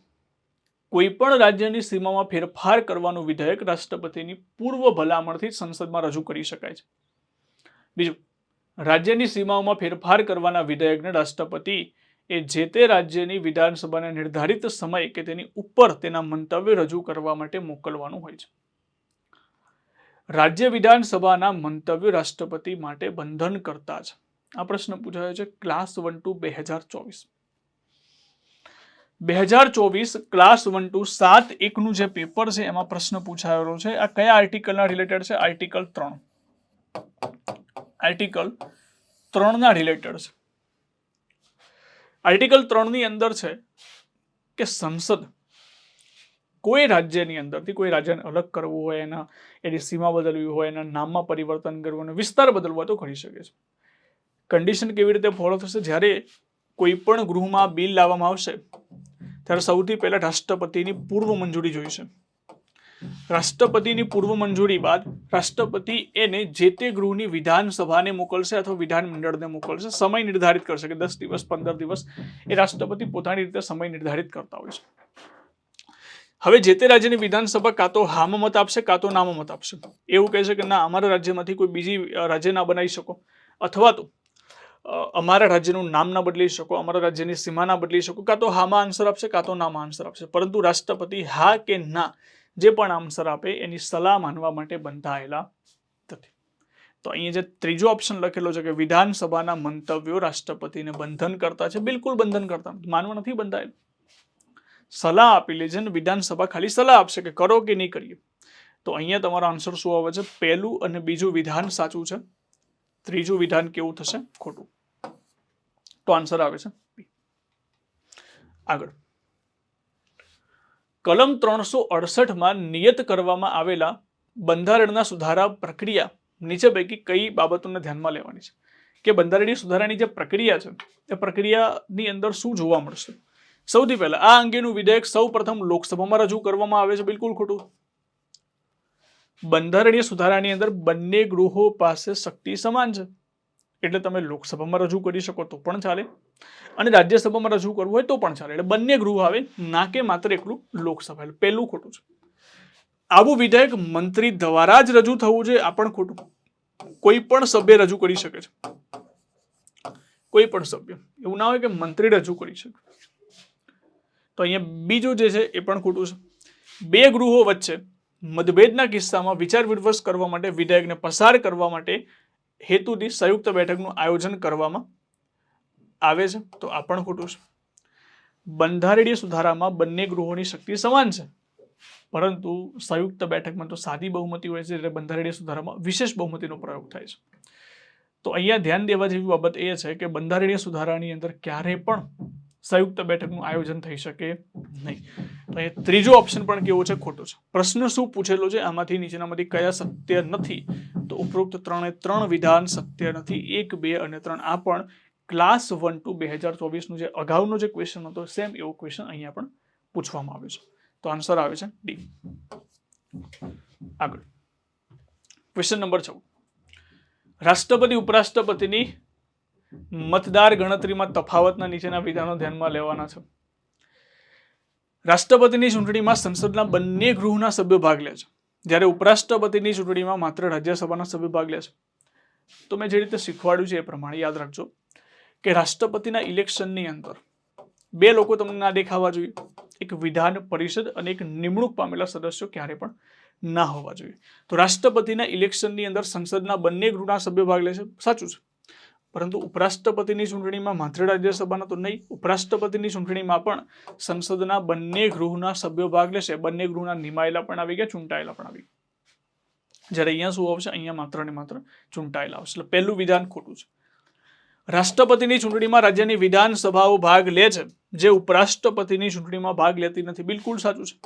કોઈ પણ રાજ્યની સીમામાં ફેરફાર કરવાનું વિધેયક રાષ્ટ્રપતિની પૂર્વ ભલામણથી સંસદમાં રજૂ કરી શકાય છે. બીજું, રાજ્યની સીમાઓમાં ફેરફાર કરવાના વિધેયકને રાષ્ટ્રપતિ એ જે તે રાજ્યની વિધાનસભાને નિર્ધારિત સમય કે તેની ઉપર તેના મંતવ્ય રજૂ કરવા માટે મોકલવાનું હોય છે. રાજ્ય વિધાનસભાના મંતવ્ય રાષ્ટ્રપતિ માટે બંધન કરતા છે. આ પ્રશ્ન પૂછાયો છે ક્લાસ 1-2 2024. 2024 ક્લાસ 1-2 7-1 નું જે પેપર છે એમાં પ્રશ્ન પૂછાયેલો છે. આ કયા આર્ટિકલના રિલેટેડ છે? આર્ટિકલ 3. આર્ટિકલ 3 ના રિલેટેડ છે. આર્ટિકલ 3 ની અંદર છે કે સંસદ કોઈ રાજ્યની અંદરથી કોઈ રાજ્યને અલગ કરવું હોય, એની સીમા બદલવી હોય, એના નામમાં પરિવર્તન કરવું અને વિસ્તાર બદલવો હોય તો કરી શકે છે. કન્ડિશન કેવી રીતે ફોલો થશે? જ્યારે કોઈ પણ ગૃહમાં બિલ લાવવામાં આવશે ત્યારે સૌથી પહેલા રાષ્ટ્રપતિની પૂર્વ મંજૂરી જોઈશે. રાષ્ટ્રપતિની પૂર્વ મંજૂરી બાદ રાષ્ટ્રપતિ એને જે તે ગૃહની વિધાનસભાને મોકલશે અથવા વિધાનમંડળને મોકલશે. સમય નિર્ધારિત કરશે કે 10 દિવસ 15 દિવસ એ રાષ્ટ્રપતિ પોતાની રીતે સમય નિર્ધારિત કરતા હોય છે. હવે જે તે રાજ્યની વિધાનસભા કાં તો હામાં મત આપશે કાં તો નામાં મત આપશે. એવું કહે છે કે ના, અમારા રાજ્યમાંથી કોઈ બીજી રાજ્ય ના બનાવી શકો, અથવા તો અમારા રાજ્યનું નામ ના બદલી શકો, અમારા રાજ્યની સીમા ના બદલી શકો. કાં તો હામાં આન્સર આપશે કાં તો નામાં આન્સર આપશે. પરંતુ રાષ્ટ્રપતિ હા કે ના જે પણ આન્સર આપે એની સલાહ માનવા માટે બંધાયેલા નથી. તો અહીંયા જે ત્રીજો ઓપ્શન લખેલો છે કે વિધાનસભાના મંતવ્યો રાષ્ટ્રપતિને બંધન કરતા છે, બિલકુલ બંધન કરતા નથી, માનવા નથી બંધાયેલું. સલાહ આપેલી છે ને વિધાનસભા ખાલી સલાહ આપશે કે કરો કે નહીં કરીએ. તો અહીંયા તમારો આન્સર શું આવે છે? પહેલું અને બીજું વિધાન સાચું છે, ત્રીજું વિધાન કેવું થશે? ખોટું. તો આન્સર આવે છે બી. આગળ, કલમ 368 માં નિયત કરવામાં આવેલા બંધારણના સુધારા પ્રક્રિયા નીચે પૈકી કઈ બાબતોને ધ્યાનમાં લેવાની છે? કે બંધારણીય સુધારાની જે પ્રક્રિયા છે એ પ્રક્રિયાની અંદર શું જોવા મળશે? સૌથી પહેલા આ અંગેનું વિધેયક સૌ પ્રથમ લોકસભામાં રજૂ કરવામાં આવે છે. બિલકુલ ખોટું. બંધારણીય સુધારાની અંદર બંને ગૃહો પાસે શક્તિ સમાન છે, એટલે તમે લોકસભામાં રજૂ કરી શકો તો પણ ચાલે અને રાજ્યસભામાં રજૂ કરવું હોય તો પણ ચાલે. એટલે બંને ગૃહ આવે, ના કે માત્ર એકલું લોકસભા. એટલે પહેલું ખોટું છે. આવું વિધેયક મંત્રી દ્વારા જ રજૂ થવું જોઈએ. આ પણ ખોટું. કોઈ પણ સભ્ય રજૂ કરી શકે છે. કોઈ પણ સભ્ય, એવું ના હોય કે મંત્રી રજૂ કરી શકે. તો અહીંયા બીજું જે છે એ પણ ખોટું છે. બે ગૃહો વચ્ચે મતભેદના કિસ્સામાં વિચાર વિમર્શ કરવા માટે વિધેયકને પસાર કરવા માટે હેતુથી સંયુક્ત બેઠકનું આયોજન કરવામાં આવે છે. તો આ પણ ખોટું છે. બંધારણીય સુધારામાં બંને ગૃહોની શક્તિ સમાન છે, પરંતુ સંયુક્ત બેઠકમાં તો સાદી બહુમતી હોય છે, એટલે બંધારણીય સુધારામાં વિશેષ બહુમતીનો પ્રયોગ થાય છે. તો અહીંયા ધ્યાન દેવા જેવી બાબત એ છે કે બંધારણીય સુધારાની અંદર ક્યારે પણ સંયુક્ત બેઠકનું આયોજન થઈ શકે નહીં. તો એ ત્રીજો ઓપ્શન પણ કેવો છે? ખોટો છે. પ્રશ્ન શું પૂછેલો છે? આમાંથી નીચેનામાંથી કયા સત્ય નથી? તો ઉપરોક્ત 3 વિધાન સત્ય નથી. 1, 2 અને 3. આ પણ ક્લાસ 1-2 2024 નું જે અગાઉનો જે ક્વેશ્ચન હતો સેમ એવો ક્વેશ્ચન અહીંયા પણ પૂછવામાં આવ્યો છે. તો આન્સર આવે છે ડી. આગળ, ક્વેશ્ચન નંબર 14. રાષ્ટ્રપતિ ઉપરાષ્ટ્રપતિની મતદાર ગણતરીમાં તફાવતના નીચેના વિધાનો ધ્યાનમાં લેવાના છે. રાષ્ટ્રપતિની ચૂંટણીમાં સંસદના બંને ગૃહના સભ્યો ભાગ લે છે, જ્યારે ઉપરાષ્ટ્રપતિની ચૂંટણીમાં માત્ર રાજ્યસભાના સભ્યો ભાગ લે છે. તો મેં જે રીતે શીખવાડ્યું છે એ પ્રમાણે યાદ રાખજો કે રાષ્ટ્રપતિના ઇલેક્શનની અંદર બે લોકો તમને ના દેખાવા જોઈએ. એક વિધાન પરિષદ અને એક નિમણૂક પામેલા સદસ્યો ક્યારે પણ ના હોવા જોઈએ. તો રાષ્ટ્રપતિના ઇલેક્શનની અંદર સંસદના બંને ગૃહના સભ્યો ભાગ લે છે, સાચું છે. પરંતુ ઉપરાષ્ટ્રપતિની ચૂંટણીમાં માત્ર રાજ્યસભાના તો નહીં, ઉપરાષ્ટ્રપતિની ચૂંટણીમાં પણ સંસદના બંને ગૃહના સભ્યો ભાગ લેશે. બંને ગૃહના નિમાયેલા પણ આવી ગયા, ચૂંટાયેલા પણ આવી ગયા. જ્યારે અહીંયા શું આવશે? અહીંયા માત્ર ને માત્ર ચૂંટાયેલા આવશે. એટલે પહેલું વિધાન ખોટું છે. રાષ્ટ્રપતિની ચૂંટણીમાં રાજ્યની વિધાનસભાઓ ભાગ લે છે, જે ઉપરાષ્ટ્રપતિની ચૂંટણીમાં ભાગ લેતી નથી. બિલકુલ સાચું છે.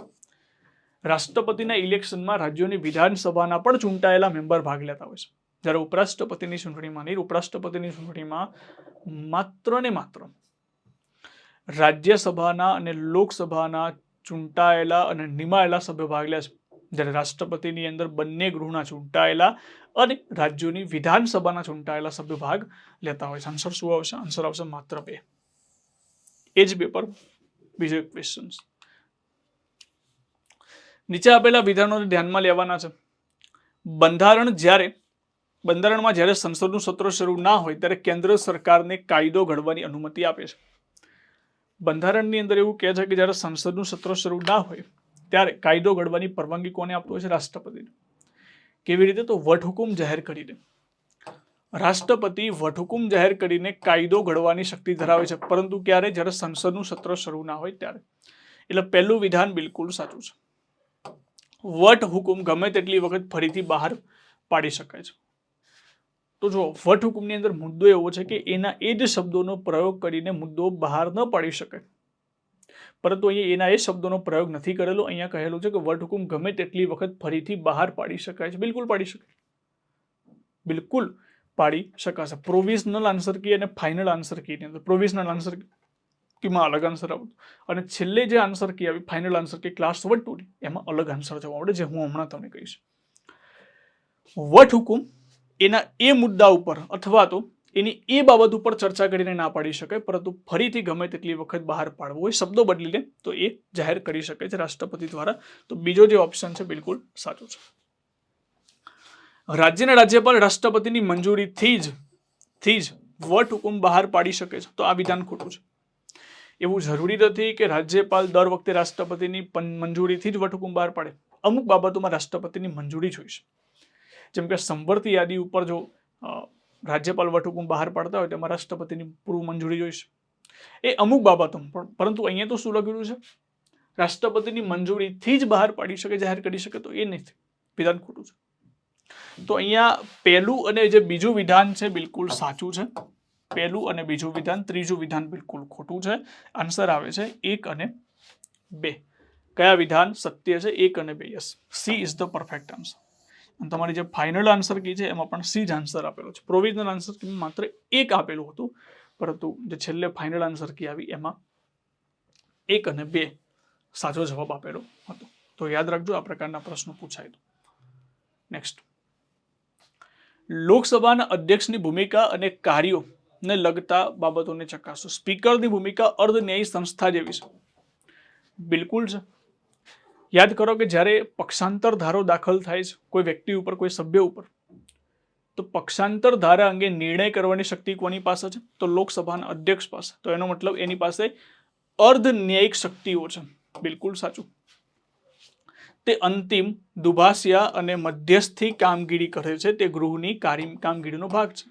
રાષ્ટ્રપતિના ઇલેક્શનમાં રાજ્યોની વિધાનસભાના પણ ચૂંટાયેલા મેમ્બર ભાગ લેતા હોય છે, જ્યારે ઉપરાષ્ટ્રપતિની ચૂંટણીમાં નહીં. ઉપરાષ્ટ્રપતિની ચૂંટણીમાં માત્ર ને માત્ર રાજ્યસભાના અને લોકસભાના ચૂંટાયેલા અને નિમાયેલા સભ્યો ભાગ લે છે, જ્યારે રાષ્ટ્રપતિની અંદર બંને ગૃહના ચૂંટાયેલા અને રાજ્યોની વિધાનસભાના ચૂંટાયેલા સભ્યો ભાગ લેતા હોય છે. આન્સર શું આવશે? આન્સર આવશે માત્ર 2. એ જ પેપર બીજો ક્વેશ્ચન. નીચે આપેલા વિધાનોને ધ્યાનમાં લેવાના છે. બંધારણમાં જ્યારે સંસદનું સત્ર શરૂ ના હોય ત્યારે કેન્દ્ર સરકારને કાયદો ઘડવાની અનુમતિ આપે છે. બંધારણની અંદર એવું કહે છે કે જ્યારે સંસદનું સત્ર શરૂ ના હોય ત્યારે કાયદો ઘડવાની પરવાનગી કોને આપતો હોય છે? રાષ્ટ્રપતિને. કેવી રીતે? તો વટહુકુમ જાહેર કરીને. રાષ્ટ્રપતિ વટહુકુમ જાહેર કરીને કાયદો ઘડવાની શક્તિ ધરાવે છે, પરંતુ ક્યારે? જ્યારે સંસદનું સત્ર શરૂ ના હોય ત્યારે. એટલે પહેલું વિધાન બિલકુલ સાચું છે. વટહુકુમ ગમે તેટલી વખત ફરીથી બહાર પાડી શકાય છે. તો જો વટહુકુમની અંદર મુદ્દો એવો છે કે એના એ જ શબ્દોનો પ્રયોગ કરીને મુદ્દો બહાર ન પાડી શકાય, પરંતુ અહીંયા એના એ શબ્દોનો પ્રયોગ નથી કરેલો. અહીંયા કહેલું છે કે વટહુકુમ ગમે તેટલી વખત ફરીથી બહાર પાડી શકાય છે. બિલકુલ પાડી શકાય, બિલકુલ પાડી શકાશે. પ્રોવિઝનલ આન્સર કી અને ફાઇનલ આન્સર કીની અંદર પ્રોવિઝનલ આન્સર કીમાં અલગ આન્સર આવતું, અને છેલ્લે જે આન્સર કી આવી ફાઇનલ આન્સર કી ક્લાસ 1 2 એમાં અલગ આન્સર જોવા મળે, જે હું હમણાં તમને કહીશ. વટહુકુમ એના એ મુદ્દા ઉપર અથવા તો એની એ બાબત ઉપર ચર્ચા કરીને ના પાડી શકાય, પરંતુ ફરીથી ગમે તેટલી વખત બહાર પાડવો હોય, શબ્દો બદલીને, તો એ જાહેર કરી શકે છે રાષ્ટ્રપતિ દ્વારા. તો બીજો જે ઓપ્શન છે બિલકુલ સાચો છે. રાજ્યના રાજ્યપાલ રાષ્ટ્રપતિની મંજૂરીથી જ વટહુકુમ બહાર પાડી શકે છે, તો આ વિધાન ખોટું છે. એવું જરૂરી નથી કે રાજ્યપાલ દર વખતે રાષ્ટ્રપતિની મંજૂરીથી જ વટહુકુમ બહાર પાડે. અમુક બાબતોમાં રાષ્ટ્રપતિની મંજૂરી જોઈશે. જેમ કે સંવર્તી યાદી ઉપર જો રાજ્યપાલ વટહુકુમ બહાર પાડતા હોય તેમાં રાષ્ટ્રપતિની પૂર્વ મંજૂરી જોઈશે. એ અમુક બાબતો, પરંતુ અહીંયા તો શું લખેલું છે? રાષ્ટ્રપતિની મંજૂરીથી જ બહાર પાડી શકે, જાહેર કરી શકે, તો એ નથી. વિધાન ખોટું છે. તો અહીંયા પહેલું અને જે બીજું વિધાન છે બિલકુલ સાચું છે. પહેલું અને બીજું વિધાન. ત્રીજું વિધાન બિલકુલ ખોટું છે. આન્સર આવે છે 1 અને 2. કયા વિધાન સત્ય છે? 1 અને 2. Yes, C is the perfect answer. અને તમારી જે ફાઇનલ આન્સર કી છે એમાં પણ સી જ આન્સર આપેલો છે. પ્રોવિઝનલ આન્સર કી માત્ર 1 આપેલું હતું, પરંતુ જે છેલ્લે ફાઇનલ આન્સર કી આવી એમાં 1 અને 2 સાચો જવાબ આપેલો હતો. તો યાદ રાખજો, આ પ્રકારના પ્રશ્નો પૂછાય તો. નેક્સ્ટ, લોકસભાના અધ્યક્ષની ભૂમિકા અને કાર્યોને લગતા બાબતોને ચકાસો. સ્પીકરની ભૂમિકા અર્ધન્યાયી સંસ્થા જેવી છે. બિલકુલ છે. યાદ કરો કે જ્યારે પક્ષાંતર ધારો દાખલ થાય છે કોઈ વ્યક્તિ ઉપર, કોઈ સભ્ય ઉપર, તો પક્ષાંતર ધારા અંગે નિર્ણય કરવાની શક્તિ કોની પાસે છે? તો લોકસભાના અધ્યક્ષ પાસે. તો એનો મતલબ એની પાસે અર્ધન્યાયિક શક્તિઓ છે. બિલકુલ સાચું. તે અંતિમ, દુભાષિયા અને મધ્યસ્થી કામગીરી કરે છે. તે ગૃહની કામગીરીનો ભાગ છે.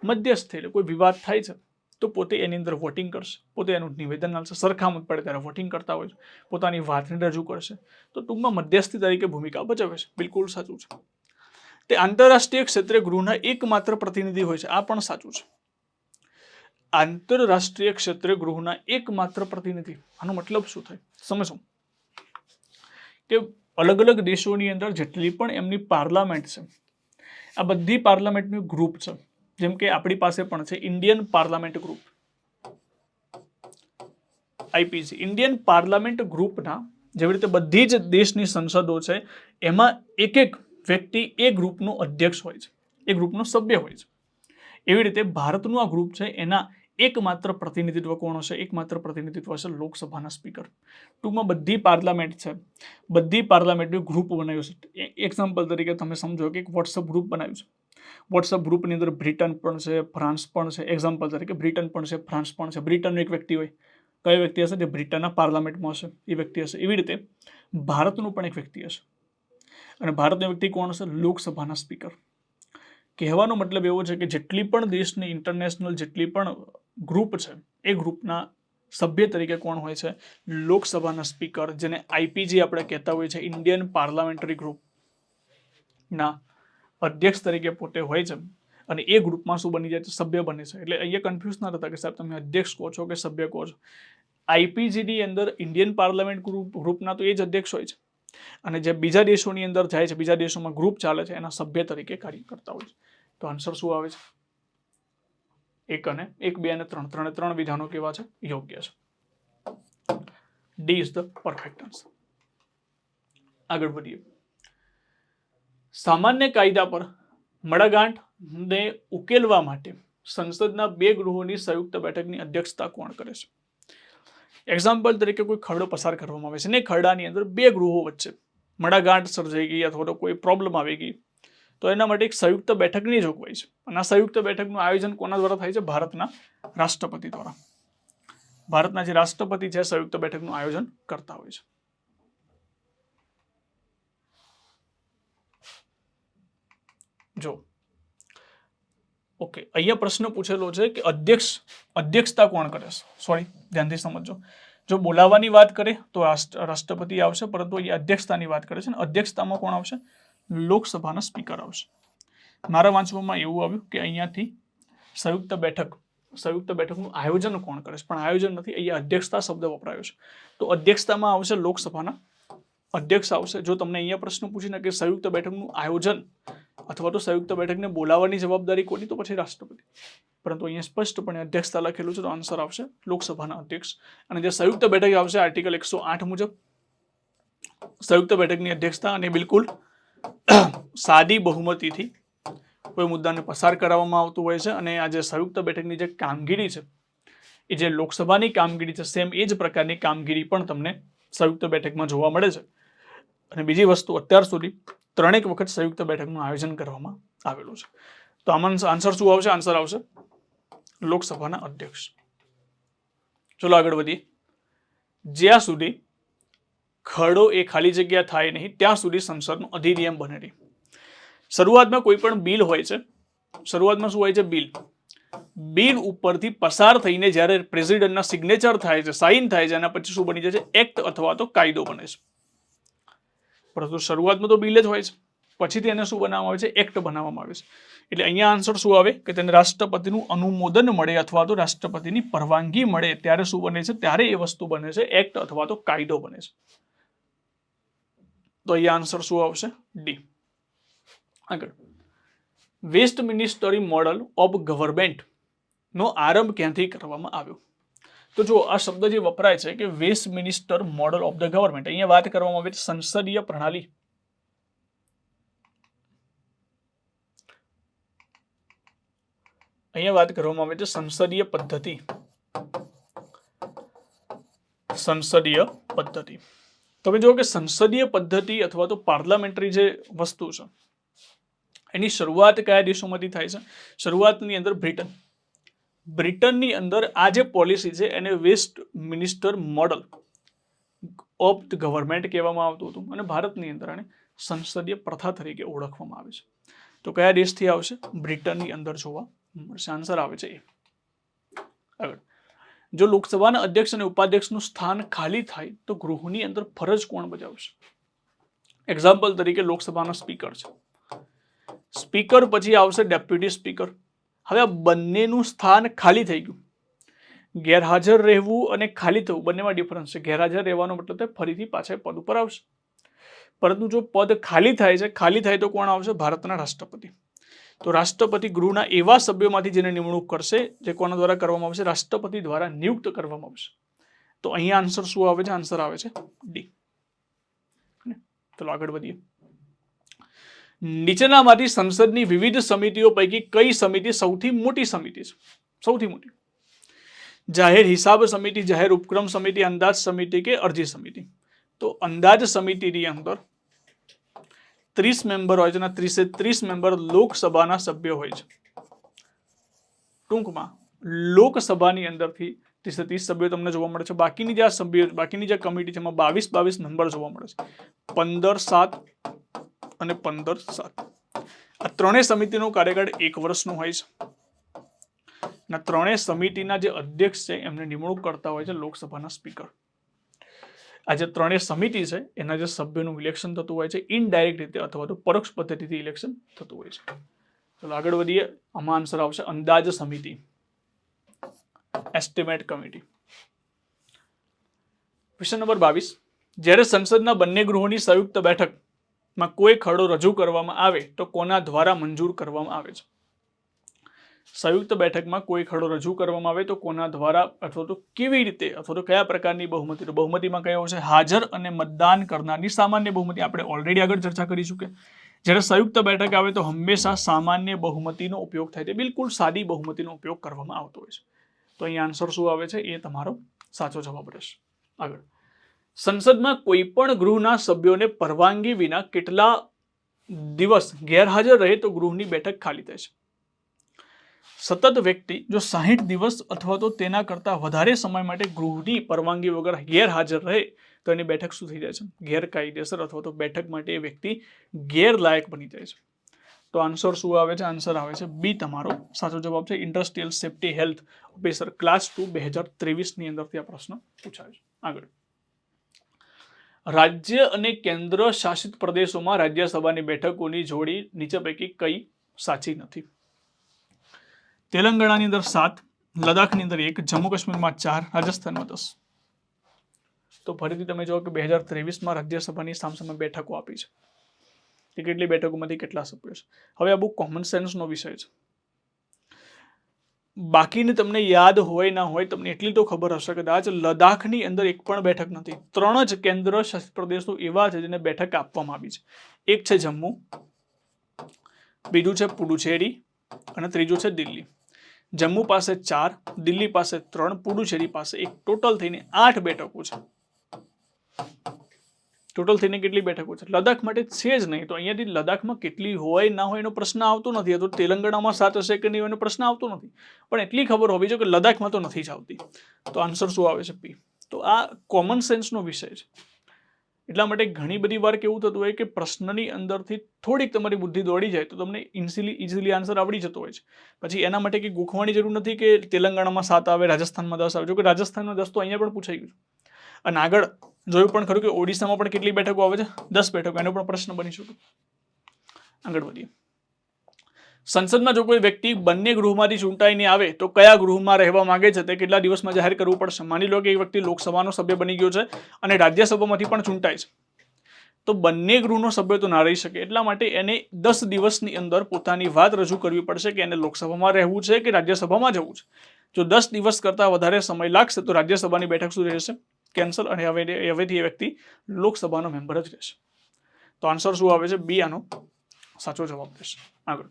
મધ્યસ્થ એટલે કોઈ વિવાદ થાય છે તો પોતે એની અંદર વોટિંગ કરશે, પોતે એનું નિવેદન આપશે. સરખામત પડે ત્યારે વોટિંગ કરતા હોય છે, પોતાની વાતને રજૂ કરશે. તો ટૂંકમાં મધ્યસ્થી તરીકે ભૂમિકા ભજવે છે. બિલકુલ સાચું છે. તે આંતરરાષ્ટ્રીય ક્ષેત્રે ગૃહના એકમાત્ર પ્રતિનિધિ હોય છે. આ પણ સાચું છે. આંતરરાષ્ટ્રીય ક્ષેત્રે ગૃહના એકમાત્ર પ્રતિનિધિ. આનો મતલબ શું થાય સમજો કે અલગ અલગ દેશોની અંદર જેટલી પણ એમની પાર્લામેન્ટ છે, આ બધી પાર્લામેન્ટનું ગ્રુપ છે. જેમ કે આપણી પાસે પણ છે Indian parliament group, IPC. Indian parliament ગ્રુપના જેવી રીતે બધી જ દેશની સંસદો છે, એમાં એક એક વ્યક્તિ એ ગ્રુપનો અધ્યક્ષ હોય છે, એ ગ્રુપનો સભ્ય હોય છે. એવી રીતે ભારતનું આ ગ્રુપ છે, એના એકમાત્ર પ્રતિનિધિત્વ કોણ હશે? એકમાત્ર પ્રતિનિધિત્વ હશે લોકસભાના સ્પીકર. ટૂંકમાં બધી પાર્લામેન્ટ છે, બધી પાર્લામેન્ટનું ગ્રુપ બનાવ્યું છે. એક્ઝામ્પલ તરીકે તમે સમજો કે એક વોટ્સઅપ ગ્રુપ બનાવ્યું છે. વોટ્સઅપ ગ્રુપની અંદર બ્રિટન પણ છે, ફ્રાન્સ પણ છે. એક્ઝામ્પલ તરીકે બ્રિટન પણ છે, ફ્રાન્સ પણ છે. બ્રિટનનો એક વ્યક્તિ હોય, કયો વ્યક્તિ હશે? જે બ્રિટનના પાર્લામેન્ટમાં હશે એ વ્યક્તિ હશે. એવી રીતે ભારતનું પણ એક વ્યક્તિ હશે, અને ભારતનો વ્યક્તિ કોણ હશે? લોકસભાના સ્પીકર. કહેવાનો મતલબ એવો છે કે જેટલી પણ દેશની ઇન્ટરનેશનલ જેટલી પણ ગ્રુપ છે, એ ગ્રુપના સભ્ય તરીકે કોણ હોય છે? લોકસભાના સ્પીકર, જેને આઈપીજી આપણે કહેતા હોઈએ છીએ, ઇન્ડિયન પાર્લામેન્ટરી ગ્રુપના અધ્યક્ષ તરીકે પોતે હોય છે. અને એ ગ્રુપમાં શું બની જાય છે? સભ્ય બને છે. એટલે અહીંયા કન્ફ્યુઝ ના થતા કે સાહેબ તમે અધ્યક્ષ કહો છો કે સભ્ય કહો છો. આઈપીજીની અંદર ઇન્ડિયન પાર્લામેન્ટ ગ્રુપના તો એ જ અધ્યક્ષ હોય છે, અને જે બીજા દેશોની અંદર જાય છે, બીજા દેશોમાં ગ્રુપ ચાલે છે, એના સભ્ય તરીકે કાર્ય કરતા હોય છે. તો આન્સર શું આવે છે? 1, 2 અને 3 ત્રણે વિધાનો કેવા છે? યોગ્ય છે. D is the perfect answer. આગળ વધીએ. સામાન્ય કાયદા પર મડાગાંઠને ઉકેલવા માટે સંસદના 2 ગૃહોની સંયુક્ત બેઠકની અધ્યક્ષતા કોણ કરે છે? એક્ઝામ્પલ તરીકે કોઈ ખરડો પસાર કરવામાં આવે છે ને ખરડાની અંદર 2 ગૃહો વચ્ચે મડાગાંઠ સર્જાઈ ગઈ અથવા તો કોઈ પ્રોબ્લેમ આવી ગઈ, તો એના માટે એક સંયુક્ત બેઠકની જોગવાઈ છે. અને આ સંયુક્ત બેઠકનું આયોજન કોના દ્વારા થાય છે? ભારતના રાષ્ટ્રપતિ દ્વારા. ભારતના જે રાષ્ટ્રપતિ છે સંયુક્ત બેઠકનું આયોજન કરતા હોય છે. જો ઓકે, અહીંયા પ્રશ્ન પૂછેલો છે કે અધ્યક્ષતા કોણ કરે છે? સોરી, ધ્યાનથી સમજો. જો બોલાવવાની વાત કરે તો રાષ્ટ્રપતિ આવશે, પરંતુ અહીંયા અધ્યક્ષતાની વાત કરે છે ને અધ્યક્ષતામાં કોણ આવશે? લોકસભાના સ્પીકર આવશે. મારા વાંચવામાં એવું આવ્યું કે અહીંયાથી સંયુક્ત બેઠકનું આયોજન કોણ કરે છે, પણ આયોજન નથી, અહીંયા અધ્યક્ષતા શબ્દ વપરાયો છે. તો અધ્યક્ષતામાં આવશે લોકસભાના અધ્યક્ષ આવશે. જો તમને અહીંયા પ્રશ્ન પૂછીને કે સંયુક્ત બેઠકનું આયોજન અથવા તો સંયુક્ત બેઠકને બોલાવવાની જવાબદારી કોની, તો પછી રાષ્ટ્રપતિ. પરંતુ અહીંયા સ્પષ્ટપણે અધ્યક્ષતા લખેલું છે, તો આન્સર આવશે લોકસભાના અધ્યક્ષ. અને જે સંયુક્ત બેઠક આવશે આર્ટિકલ 108 મુજબ સંયુક્ત બેઠકની અધ્યક્ષતા, અને બિલકુલ સાદી બહુમતીથી કોઈ મુદ્દાને પસાર કરવામાં આવતું હોય છે. અને આ જે સંયુક્ત બેઠકની જે કામગીરી છે એ જે લોકસભાની કામગીરી છે, સેમ એ જ પ્રકારની કામગીરી પણ તમને સંયુક્ત બેઠકમાં જોવા મળે છે. અને બીજી વસ્તુ, અત્યાર સુધી 3 વખત સંયુક્ત બેઠકનું આયોજન કરવામાં આવેલું છે. તો આમાં આન્સર શું આવશે? આન્સર આવશે લોકસભાના અધ્યક્ષ. ચલો આગળ વધીએ. જ્યાં સુધી ખરડો એ ખાલી જગ્યા થાય નહીં ત્યાં સુધી સંસદનું અધિનિયમ બને નહીં. શરૂઆતમાં કોઈ પણ બિલ હોય છે, શરૂઆતમાં શું હોય છે? બિલ ઉપરથી પસાર થઈને જ્યારે પ્રેસિડેન્ટના સિગ્નેચર થાય છે, સાઇન થાય છે, એના પછી શું બની જાય છે? એક્ટ અથવા તો કાયદો બને છે. પરંતુ શરૂઆતમાં તો બિલ જ હોય છે, પછીથી એને શું બનાવવામાં આવે છે? એક્ટ બનાવવામાં આવે છે. એટલે અહીંયા આન્સર શું આવે કે તેને રાષ્ટ્રપતિનું અનુમોદન મળે અથવા તો રાષ્ટ્રપતિની પરવાનગી મળે ત્યારે શું બને છે? ત્યારે એ વસ્તુ બને છે એક્ટ અથવા તો કાયદો બને છે. તો અહીંયા આન્સર શું આવશે? ડી. આગળ, વેસ્ટમિનિસ્ટર મોડલ ઓફ ગવર્નમેન્ટ નો આરંભ ક્યાંથી કરવામાં આવ્યો? તો જો આ શબ્દ જે વપરાય છે કે Westminster model of the government, અહીંયા વાત કરવામાં આવે છે સંસદીય પ્રણાલી. અહીંયા વાત કરવામાં આવે છે સંસદીય પદ્ધતિ. તમે જો કે સંસદીય પદ્ધતિ અથવા તો પાર્લામેન્ટરી જે વસ્તુ છે એની શરૂઆત કયા દેશોમાંથી થાય છે? શરૂઆતની અંદર બ્રિટનની અંદર આ જે પોલિસી છે એને Westminster model of the government કહેવામાં આવતું હતું, અને ભારતની અંદર આને સંસદીય પ્રથા તરીકે ઓળખવામાં આવે છે. તો કયા દેશથી આવશે? બ્રિટનની અંદર જોવા મળશે. આન્સર આવે છે એ. આગળ, જો લોકસભાના અધ્યક્ષ અને ઉપાધ્યક્ષનું સ્થાન ખાલી થાય તો ગૃહની અંદર ફરજ કોણ બજાવશે? એક્ઝામ્પલ તરીકે લોકસભાના સ્પીકર છે, સ્પીકર પછી આવશે ડેપ્યુટી સ્પીકર. હવે આ બંનેનું સ્થાન ખાલી થઈ ગયું. ગેરહાજર રહેવું અને ખાલી થવું બંનેમાં ડિફરન્સ છે. ગેરહાજર રહેવાનો મતલબ ફરીથી પાછા પદ ઉપર આવશે, પરંતુ જો પદ ખાલી થાય તો કોણ આવશે? ભારતના રાષ્ટ્રપતિ. તો રાષ્ટ્રપતિ ગૃહના એવા સભ્યોમાંથી જેને નિમણૂક કરશે જે કોના દ્વારા કરવામાં આવશે? રાષ્ટ્રપતિ દ્વારા નિયુક્ત કરવામાં આવશે. તો અહીંયા આન્સર શું આવે છે? આન્સર આવે છે ડી. ચલો આગળ વધીએ. નીચેનામાંથી સંસદની વિવિધ સમિતિઓ પૈકી કઈ સમિતિ સૌથી મોટી સમિતિ છે? સૌથી મોટી. જાહેર હિસાબ સમિતિ, જાહેર ઉપક્રમ સમિતિ, અંદાજ સમિતિ કે અરજી સમિતિ? તો અંદાજ સમિતિની અંદર 30 મેમ્બર હોય છે અને 30 મેમ્બર લોકસભાના સભ્યો હોય છે. ટૂંકમાં લોકસભાની અંદરથી 30 સભ્યો તમને જોવા મળે છે. બાકીની જે કમિટી છે એમાં 22 નંબર જોવા મળે છે. 15-7 અને 15-7. આ ત્રણેય સમિતિનો કાર્યકાળ 1 વર્ષનો હોય છે. અને ત્રણેય સમિતિના જે અધ્યક્ષ છે એમને નિમણૂક કરતા હોય છે લોકસભાના સ્પીકર. આ જે ત્રણેય સમિતિ છે એના જે સભ્યોનું ઇલેક્શન થતું હોય છે ઇનડાયરેક્ટ રીતે અથવા તો પરોક્ષ પદ્ધતિથી ઇલેક્શન થતું હોય છે. ચલો આગળ વધીએ. આમાં આન્સર આવશે અંદાજ સમિતિ, એસ્ટિમેટ કમિટી. Question number 22. જ્યારે સંસદના બંને ગૃહોની સંયુક્ત બેઠકમાં કોઈ ખરડો રજૂ કરવામાં આવે તો કોના દ્વારા મંજૂર કરવામાં આવે છે? સંયુક્ત બેઠકમાં કોઈ ખરડો રજૂ કરવામાં આવે તો કોના દ્વારા અથવા તો કેવી રીતે અથવા તો કયા પ્રકારની બહુમતી? તો બહુમતીમાં કયો છે? હાજર અને મતદાન કરનારની સામાન્ય બહુમતી. આપણે ઓલરેડી આગળ ચર્ચા કરી ચૂક્યા. જ્યારે સંયુક્ત બેઠક આવે તો હંમેશા સામાન્ય બહુમતીનો ઉપયોગ થાય છે. બિલકુલ સાદી બહુમતીનો ઉપયોગ કરવામાં આવતો હોય છે. તો અહીં આન્સર શું આવે છે? એ તમારો સાચો જવાબ રહેશે. આગળ, સંસદમાં કોઈ પણ ગૃહના સભ્યોને પરવાનગી વિના કેટલા દિવસ ગેરહાજર રહે તો ગૃહની બેઠક ખાલી થાય છે? સતત વ્યક્તિ જો 60 દિવસ અથવા તો તેના કરતાં વધારે સમય માટે ગૃહની પરવાનગી વગર ગેરહાજર રહે તો એની બેઠક શું થઈ જાય છે? ગેરકાયદેસર અથવા તો બેઠક માટે એ વ્યક્તિ ગેરલાયક બની જાય છે. તો આન્સર શું આવે છે? આન્સર આવે છે બી તમારો સાચો જવાબ છે. Industrial safety health officer class 2 2023 ની અંદરથી આ પ્રશ્ન પૂછાયો છે. આગળ, રાજ્ય અને કેન્દ્ર શાસિત પ્રદેશોમાં રાજ્યસભાની બેઠકોની જોડી નીચે પૈકી કઈ સાચી નથી? તેલંગાણાની અંદર 7, લદ્દાખની અંદર 1, જમ્મુ કાશ્મીરમાં 4, રાજસ્થાનમાં 10. તો ફરીથી તમે જો કે 2023માં રાજ્યસભાની સામસામે બેઠકો આપી છે. કે કેટલી બેઠકોમાંથી કેટલા સભ્યો છે. હવે આ બહુ કોમન સેન્સનો વિષય છે. બાકીને તમને યાદ હોય ના હોય, તમને એટલી તો ખબર હશે કે કદાચ લદ્દાખની અંદર એક પણ બેઠક નથી. 3 જ કેન્દ્ર શાસિત પ્રદેશો એવા છે જેને બેઠક આપવામાં આવી છે. એક છે જમ્મુ, બીજું છે પુડુચેરી અને ત્રીજું છે દિલ્હી. જમ્મુ પાસે 4, દિલ્હી પાસે 3, પુડુચેરી પાસે 1, ટોટલ થઈને 8 બેઠકો છે. ટોટલ થઈને કેટલી બેઠકો છે? લદ્દાખ માટે છે જ નહીં. તો અહીંયાથી લદ્દાખમાં કેટલી હોય ના હોય એનો પ્રશ્ન આવતો નથી. તો તેલંગાણામાં 7 હશે કે નહીં એનો પ્રશ્ન આવતો નથી. પણ એટલી ખબર હોવી જોઈએ કે લદ્દાખમાં તો નથી જ આવતી. તો આન્સર શું આવે છે? પી. તો આ કોમન સેન્સનો વિષય છે. એટલા માટે ઘણી બધી વાર કેવું થતું હોય કે પ્રશ્નની અંદરથી થોડીક તમારી બુદ્ધિ દોડી જાય તો તમને ઇઝીલી આન્સર આવડી જતો હોય છે. પછી એના માટે કંઈ ગોખવાની જરૂર નથી કે તેલંગાણામાં 7 આવે, રાજસ્થાનમાં 10 આવે. જો કે રાજસ્થાનમાં 10 તો અહીંયા પણ પૂછાઈ ગયું. અને આગળ જોયું પણ ખરું કે ઓડિશામાં પણ કેટલી બેઠકો આવે છે? 10 બેઠકો. એનો પણ પ્રશ્ન બની શકે. આગળ વધીએ. સંસદમાં જો કોઈ વ્યક્તિ બંને ગૃહમાંથી ચૂંટાઈને આવે તો કયા ગૃહમાં રહેવા માંગે છે તે કેટલા દિવસમાં જાહેર કરવું પડશે? માની લો કે એક વ્યક્તિ લોકસભાનો સભ્ય બની ગયો છે અને રાજ્યસભામાંથી પણ ચૂંટાય છે, તો બંને ગૃહનો સભ્ય તો ના રહી શકે. એટલા માટે એને 10 દિવસની અંદર પોતાની વાત રજૂ કરવી પડશે કે એને લોકસભામાં રહેવું છે કે રાજ્યસભામાં જવું છે. જો 10 દિવસ કરતાં વધારે સમય લાગશે તો રાજ્યસભાની બેઠક શું રહેશે? કેન્સલ. અને હવેથી એ વ્યક્તિ લોકસભાનો મેમ્બર જ રહેશે. તો આન્સર શું આવે છે? બી આનો સાચો જવાબ રહેશે. આગળ,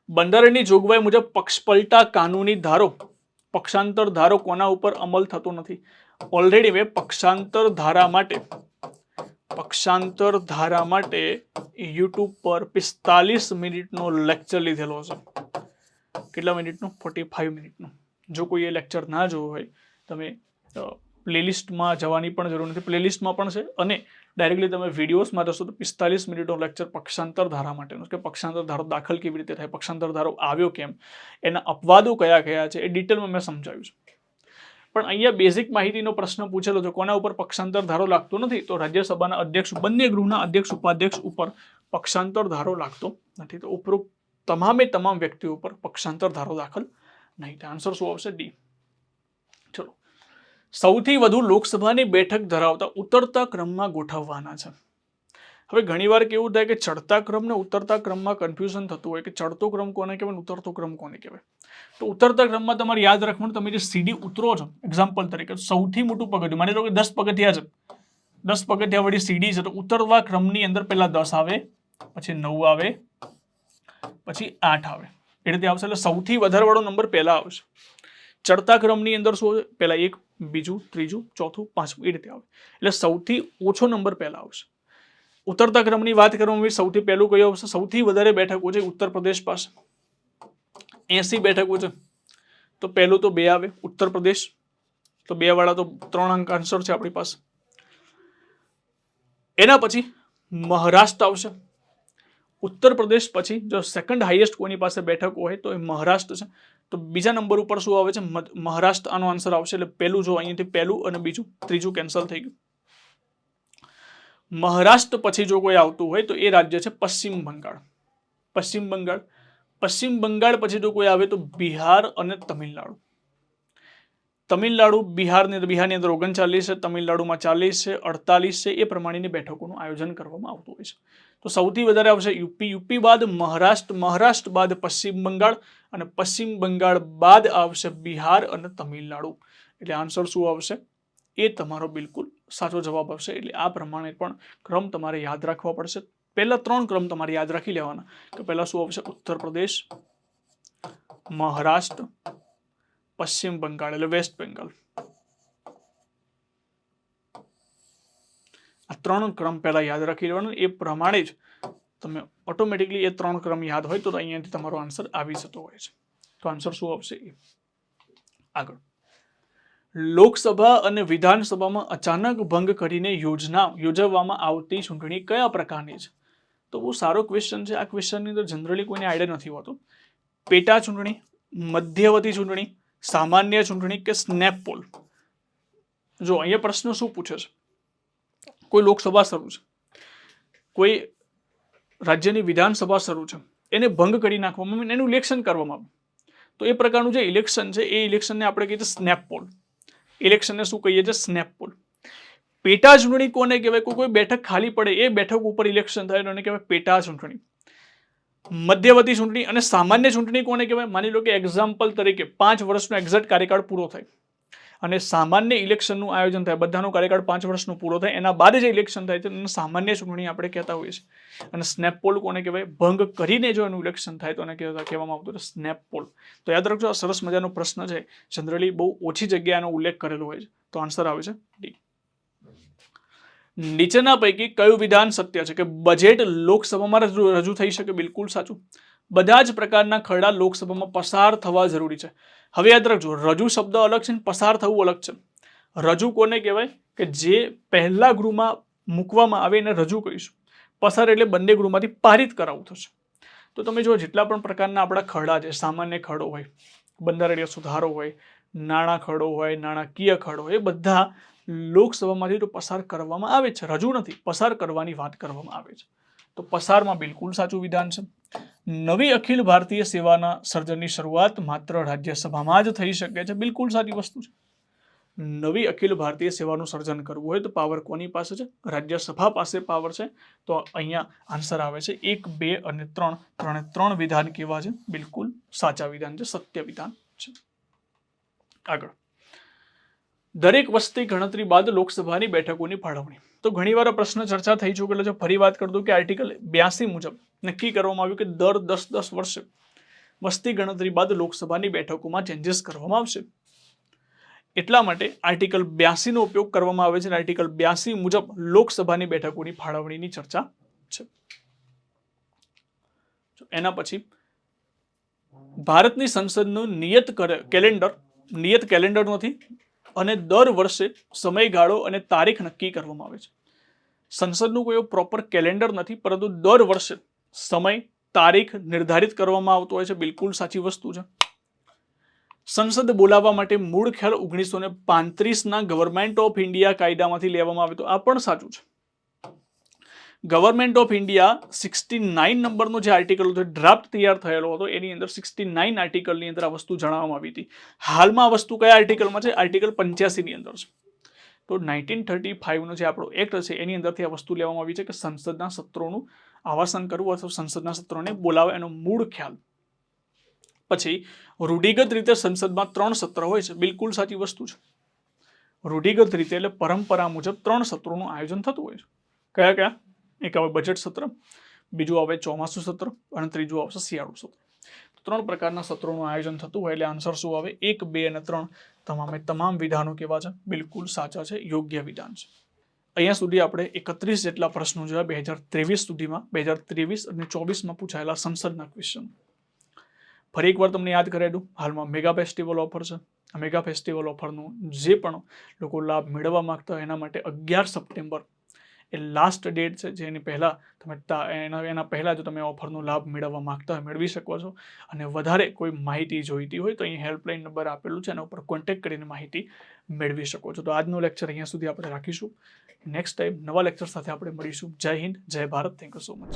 બંધારણની જોગવાઈ મુજબ પક્ષપલટા કાનૂની ધારો, પક્ષાંતર ધારો કોના ઉપર અમલ થતો નથી? ઓલરેડી મેં પક્ષાંતર ધારા માટે યુટ્યુબ પર 45 મિનિટનો લેક્ચર લીધેલો છે. કેટલા મિનિટનો? 45 મિનિટનો. જો કોઈ એ લેક્ચર ના જોયો હોય તમે પ્લેલિસ્ટમાં જવાની પણ જરૂર નથી. પ્લેલિસ્ટમાં પણ છે અને ડાયરેક્ટલી તમે વિડીયોઝમાં જશો તો 45 મિનિટનો લેક્ચર પક્ષાંતર ધારા માટેનો કે પક્ષાંતર ધારો દાખલ કેવી રીતે થાય, પક્ષાંતર ધારો આવ્યો કેમ, એના અપવાદો કયા કયા છે એ ડિટેલમાં મેં સમજાવ્યું છે. પણ અહીંયા બેઝિક માહિતીનો પ્રશ્ન પૂછેલો છે કોના ઉપર પક્ષાંતર ધારો લાગતો નથી? તો રાજ્યસભાના અધ્યક્ષ, બંને ગૃહના અધ્યક્ષ ઉપાધ્યક્ષ ઉપર પક્ષાંતર ધારો લાગતો નથી. તો ઉપરોક્ત તમામ વ્યક્તિઓ ઉપર પક્ષાંતર ધારો દાખલ નહીં થાય. આન્સર શું આવશે? ડી. ચલો, સૌથી વધુ લોકસભાની બેઠક ધરાવતા ઉતરતા ક્રમમાં ગોઠવવાના છે. હવે ઘણીવાર કેવું થાય કે ચડતા ક્રમ ને ઉતરતા ક્રમમાં કન્ફ્યુઝન થતું હોય કે ચડતો ક્રમ કોને કહેવાય, ઉતરતો ક્રમ કોને કહેવાય. તો ઉતરતા ક્રમમાં તમારે યાદ રાખવાનું, તમે જે સીડી ઉતરો છો, એક્ઝામ્પલ તરીકે સૌથી મોટું પગથિયું, માની લો કે 10 પગથિયા છે, 10 પગથિયા વાળી સીડી છે, તો ઉતરવા ક્રમની અંદર પહેલા 10 આવે, પછી 9 આવે, પછી 8 આવે, એ રીતે આવશે. એટલે સૌથી વધારે વાળો નંબર પહેલા આવશે. ચડતા ક્રમની અંદર શું છે? પહેલા 1, બીજું, ત્રીજું, ચોથું, પાંચમું, એ રીતે આવે. એટલે સૌથી ઓછો નંબર પહેલા આવશે. ઉતરતા ક્રમની વાત કરવામાં આવી, સૌથી પહેલું કયો આવશે? સૌથી વધારે બેઠકો છે ઉત્તર પ્રદેશ પાસે, 80 બેઠકો છે. તો પહેલું તો 2 આવે, ઉત્તર પ્રદેશ. તો 2 વાળા તો 3 અંક આન્સર છે આપણી પાસે. એના પછી મહારાષ્ટ્ર આવશે. ઉત્તર પ્રદેશ પછી જો સેકન્ડ હાઈએસ્ટ કોની પાસે બેઠકો હોય તો એ મહારાષ્ટ્ર છે. તો બીજા નંબર ઉપર શું આવે છે? મહારાષ્ટ્ર આનો આન્સર આવશે. એટલે પહેલું જો અહીંયાથી પહેલું અને બીજું, ત્રીજું કેન્સલ થઈ ગયું. મહારાષ્ટ્ર પછી જો કોઈ આવતું હોય તો એ રાજ્ય છે પશ્ચિમ બંગાળ. પશ્ચિમ બંગાળ પછી જો કોઈ આવે તો બિહાર અને તમિલનાડુ. તમિલનાડુ, બિહારની અંદર 39 છે, તમિલનાડુમાં 40 છે, 48 છે, એ પ્રમાણેની બેઠકોનું આયોજન કરવામાં આવતું હોય છે. તો સૌથી વધારે આવશે યુપી બાદ મહારાષ્ટ્ર, મહારાષ્ટ્ર બાદ પશ્ચિમ બંગાળ અને પશ્ચિમ બંગાળ બાદ આવશે બિહાર અને તમિલનાડુ. એટલે આન્સર શું આવશે? એ તમારો બિલકુલ સાચો જવાબ આવશે. એટલે આ પ્રમાણે પણ ક્રમ તમારે યાદ રાખવા પડશે. પહેલા 3 ક્રમ તમારે યાદ રાખી લેવાના કે પહેલા શું આવશે? ઉત્તર પ્રદેશ, મહારાષ્ટ્ર, પશ્ચિમ બંગાળ એટલે વેસ્ટ બેંગાલ. આ 3 ક્રમ પહેલા યાદ રાખી લેવાનો. એ પ્રમાણે જ તમે ઓટોમેટિકલી એ 3 ક્રમ યાદ હોય તો અહીંયાથી તમારો આન્સર આવી જતો હોય છે. તો આન્સર શું આવશે? આગળ, લોકસભા અને વિધાનસભામાં અચાનક ભંગ કરીને યોજવામાં આવતી ચૂંટણી કયા પ્રકારની છે? તો બહુ સારો ક્વેશ્ચન છે. આ ક્વેશ્ચનની અંદર જનરલી કોઈને આઈડિયા નથી હોતો. પેટા ચૂંટણી, મધ્યવર્તી ચૂંટણી, સામાન્ય ચૂંટણી કે સ્નેપ પોલ? જો અહીંયા પ્રશ્ન શું પૂછે છે? કોઈ લોકસભા શરૂ છે, કોઈ રાજ્યની વિધાનસભા શરૂ છે, એને ભંગ કરી નાખવામાં આવે, એનું ઇલેક્શન કરવામાં આવે, તો એ પ્રકારનું જે ઇલેક્શન છે એ ઇલેક્શનને આપણે કહીએ છીએ સ્નેપ પોલ. ઇલેક્શનને શું કહીએ છીએ? Snap poll. પેટા ચૂંટણી કોને કહેવાય? કોઈ બેઠક ખાલી પડે એ બેઠક ઉપર ઇલેક્શન થાય એને કહેવાય પેટા ચૂંટણી. મધ્યવર્તી ચૂંટણી અને સામાન્ય ચૂંટણી કોને કહેવાય? માની લો કે એક્ઝામ્પલ તરીકે 5 વર્ષનો એક્ઝેક્ટ કાર્યકાળ પૂરો થાય અને સામાન્ય ઇલેક્શનનું આયોજન થાય, બધાનો કાર્યકાળ 5 વર્ષનો પૂરો થાય, એના બાદ જે ઇલેક્શન થાય છે એને સામાન્ય ચૂંટણી આપણે કહેતા હોઈએ છીએ. અને સ્નેપ પોલ કોને કહેવાય? ભંગ કરીને જો એનું ઇલેક્શન થાય તો એને કહેવામાં આવતું હતું સ્નેપ પોલ. તો યાદ રાખજો, આ સરસ મજાનો પ્રશ્ન છે. જનરલી બહુ ઓછી જગ્યાએ એનો ઉલ્લેખ કરેલો હોય છે. તો આન્સર આવે છે ડી. નીચેના પૈકી કયું વિધાન સત્ય છે કે બજેટ લોકસભામાં રજૂ થઈ શકે? બિલકુલ સાચું. બધા જ પ્રકારના ખરડા લોકસભામાં પસાર થવા જરૂરી છે. હવે યાદ રાખજો, રજૂ શબ્દ અલગ છે, પસાર થવું અલગ છે. રજૂ કોને કહેવાય? કે જે પહેલા ગૃહમાં મૂકવામાં આવે એને રજૂ કહીશું. પસાર એટલે બંને ગૃહમાંથી પારિત કરાવવું થશે. તો તમે જો જેટલા પણ પ્રકારના આપણા ખરડા છે, સામાન્ય ખરડો હોય, બંધારણીય સુધારો હોય, નાણાં ખરડો હોય, નાણાકીય ખરડો હોય, એ બધા લોકસભામાંથી તો પસાર કરવામાં આવે છે, રજૂ નથી, પસાર કરવાની વાત કરવામાં આવે છે. તો પસારમાં બિલકુલ સાચું વિધાન છે. નવી અખિલ ભારતીય સેવાના સર્જનની શરૂઆત માત્ર રાજ્યસભામાં જ થઈ શકે છે. બિલકુલ સાચી વસ્તુ છે. નવી અખિલ ભારતીય સેવાનું સર્જન કરવું હોય તો પાવર કોની પાસે છે? રાજ્યસભા પાસે પાવર છે. તો અહીંયા આન્સર આવે છે 1, 2 અને 3. 3 વિધાન કેવા છે? બિલકુલ સાચા વિધાન છે, સત્ય વિધાન છે. આગળ, દરેક વસ્તી ગણતરી બાદ લોકસભાની બેઠકોની ફાળવણી. તો ઘણીવાર પ્રશ્ન ચર્ચા થઈ ચૂકેલો છે. ફરી વાત કરી દઉં કે આર્ટિકલ 82 મુજબ નક્કી કરવામાં આવ્યું કે દર 10 વર્ષે વસ્તી ગણતરી બાદ લોકસભાની બેઠકોમાં ચેન્જીસ કરવામાં આવશે. એટલા માટે આર્ટિકલ 82 નો ઉપયોગ કરવામાં આવે છે અને આર્ટિકલ 82 મુજબ લોકસભાની બેઠકોની ફાળવણીની ચર્ચા છે. એના પછી ભારતની સંસદનું નિયત કેલેન્ડર નથી અને દર વર્ષે સમયગાળો અને તારીખ નક્કી કરવામાં આવે છે. સંસદનું કોઈ પ્રોપર કેલેન્ડર નથી, પરંતુ દર વર્ષે સમય, તારીખ નિર્ધારિત કરવામાં આવતો હોય છે. બિલકુલ સાચી વસ્તુ છે. સંસદ બોલાવવા માટે મૂળ ખ્યાલ 1935ના ગવર્મેન્ટ ઓફ ઇન્ડિયા કાયદામાંથી લેવામાં આવ્યો હતો. આ પણ સાચું છે. ગવર્મેન્ટ ઓફ ઇન્ડિયા 69 નંબરનો જે આર્ટિકલ હતો, ડ્રાફ્ટ તૈયાર થયેલો હતો, એની અંદર 69 આર્ટિકલની અંદર આ વસ્તુ જણાવવામાં આવી હતી. હાલમાં આ વસ્તુ કયા આર્ટિકલમાં છે? આર્ટિકલ 85 ની અંદર છે. તો 1935નો જે આપણો એક્ટ છે એની અંદરથી આ વસ્તુ લેવામાં આવી છે કે સંસદના સત્રોનું આવાસન કરવું અથવા સંસદના સત્રોને બોલાવવા, એનો મૂળ ખ્યાલ. પછી રૂઢિગત રીતે સંસદમાં 3 સત્ર હોય છે. બિલકુલ સાચી વસ્તુ છે. રૂઢિગત રીતે એટલે પરંપરા મુજબ 3 સત્રોનું આયોજન થતું હોય છે. કયા કયા? એક આવે બજેટ સત્ર, બીજું આવે ચોમાસું સત્ર અને ત્રીજું આવશે શિયાળુ સત્ર. 3 પ્રકારના સત્રોનું આયોજન થતું હોય એટલે આન્સર શું આવે? 1, 2 અને 3 તમામ વિધાનો કેવા છે? બિલકુલ સાચા છે, યોગ્ય વિધાન છે. અહીંયા સુધી આપણે 31 જેટલા પ્રશ્નો જોયા 2023 સુધીમાં. 2023 અને 24માં પૂછાયેલા સંસદના ક્વેશ્ચન. ફરી એકવાર તમને યાદ કરાવી દઉં, હાલમાં મેગા ફેસ્ટિવલ ઓફર છે. આ મેગા ફેસ્ટિવલ ઓફરનો જે પણ લોકો લાભ મેળવવા માંગતા હોય એના માટે 11 સપ્ટેમ્બર એ લાસ્ટ ડેટ છે. જેની પહેલાં તમે એના પહેલાં જો તમે ઓફરનો લાભ મેળવવા માંગતા હોય મેળવી શકો છો. અને વધારે કોઈ માહિતી જોઈતી હોય તો અહીં હેલ્પલાઇન નંબર આપેલું છે, એના ઉપર કોન્ટેક્ટ કરીને માહિતી મેળવી શકો છો. તો આજનો લેક્ચર અહીંયા સુધી આપણે રાખીશું. નેક્સ્ટ ટાઈમ નવા લેક્ચર સાથે આપણે મળીશું. જય હિન્દ, જય Bharat. Thank you so much.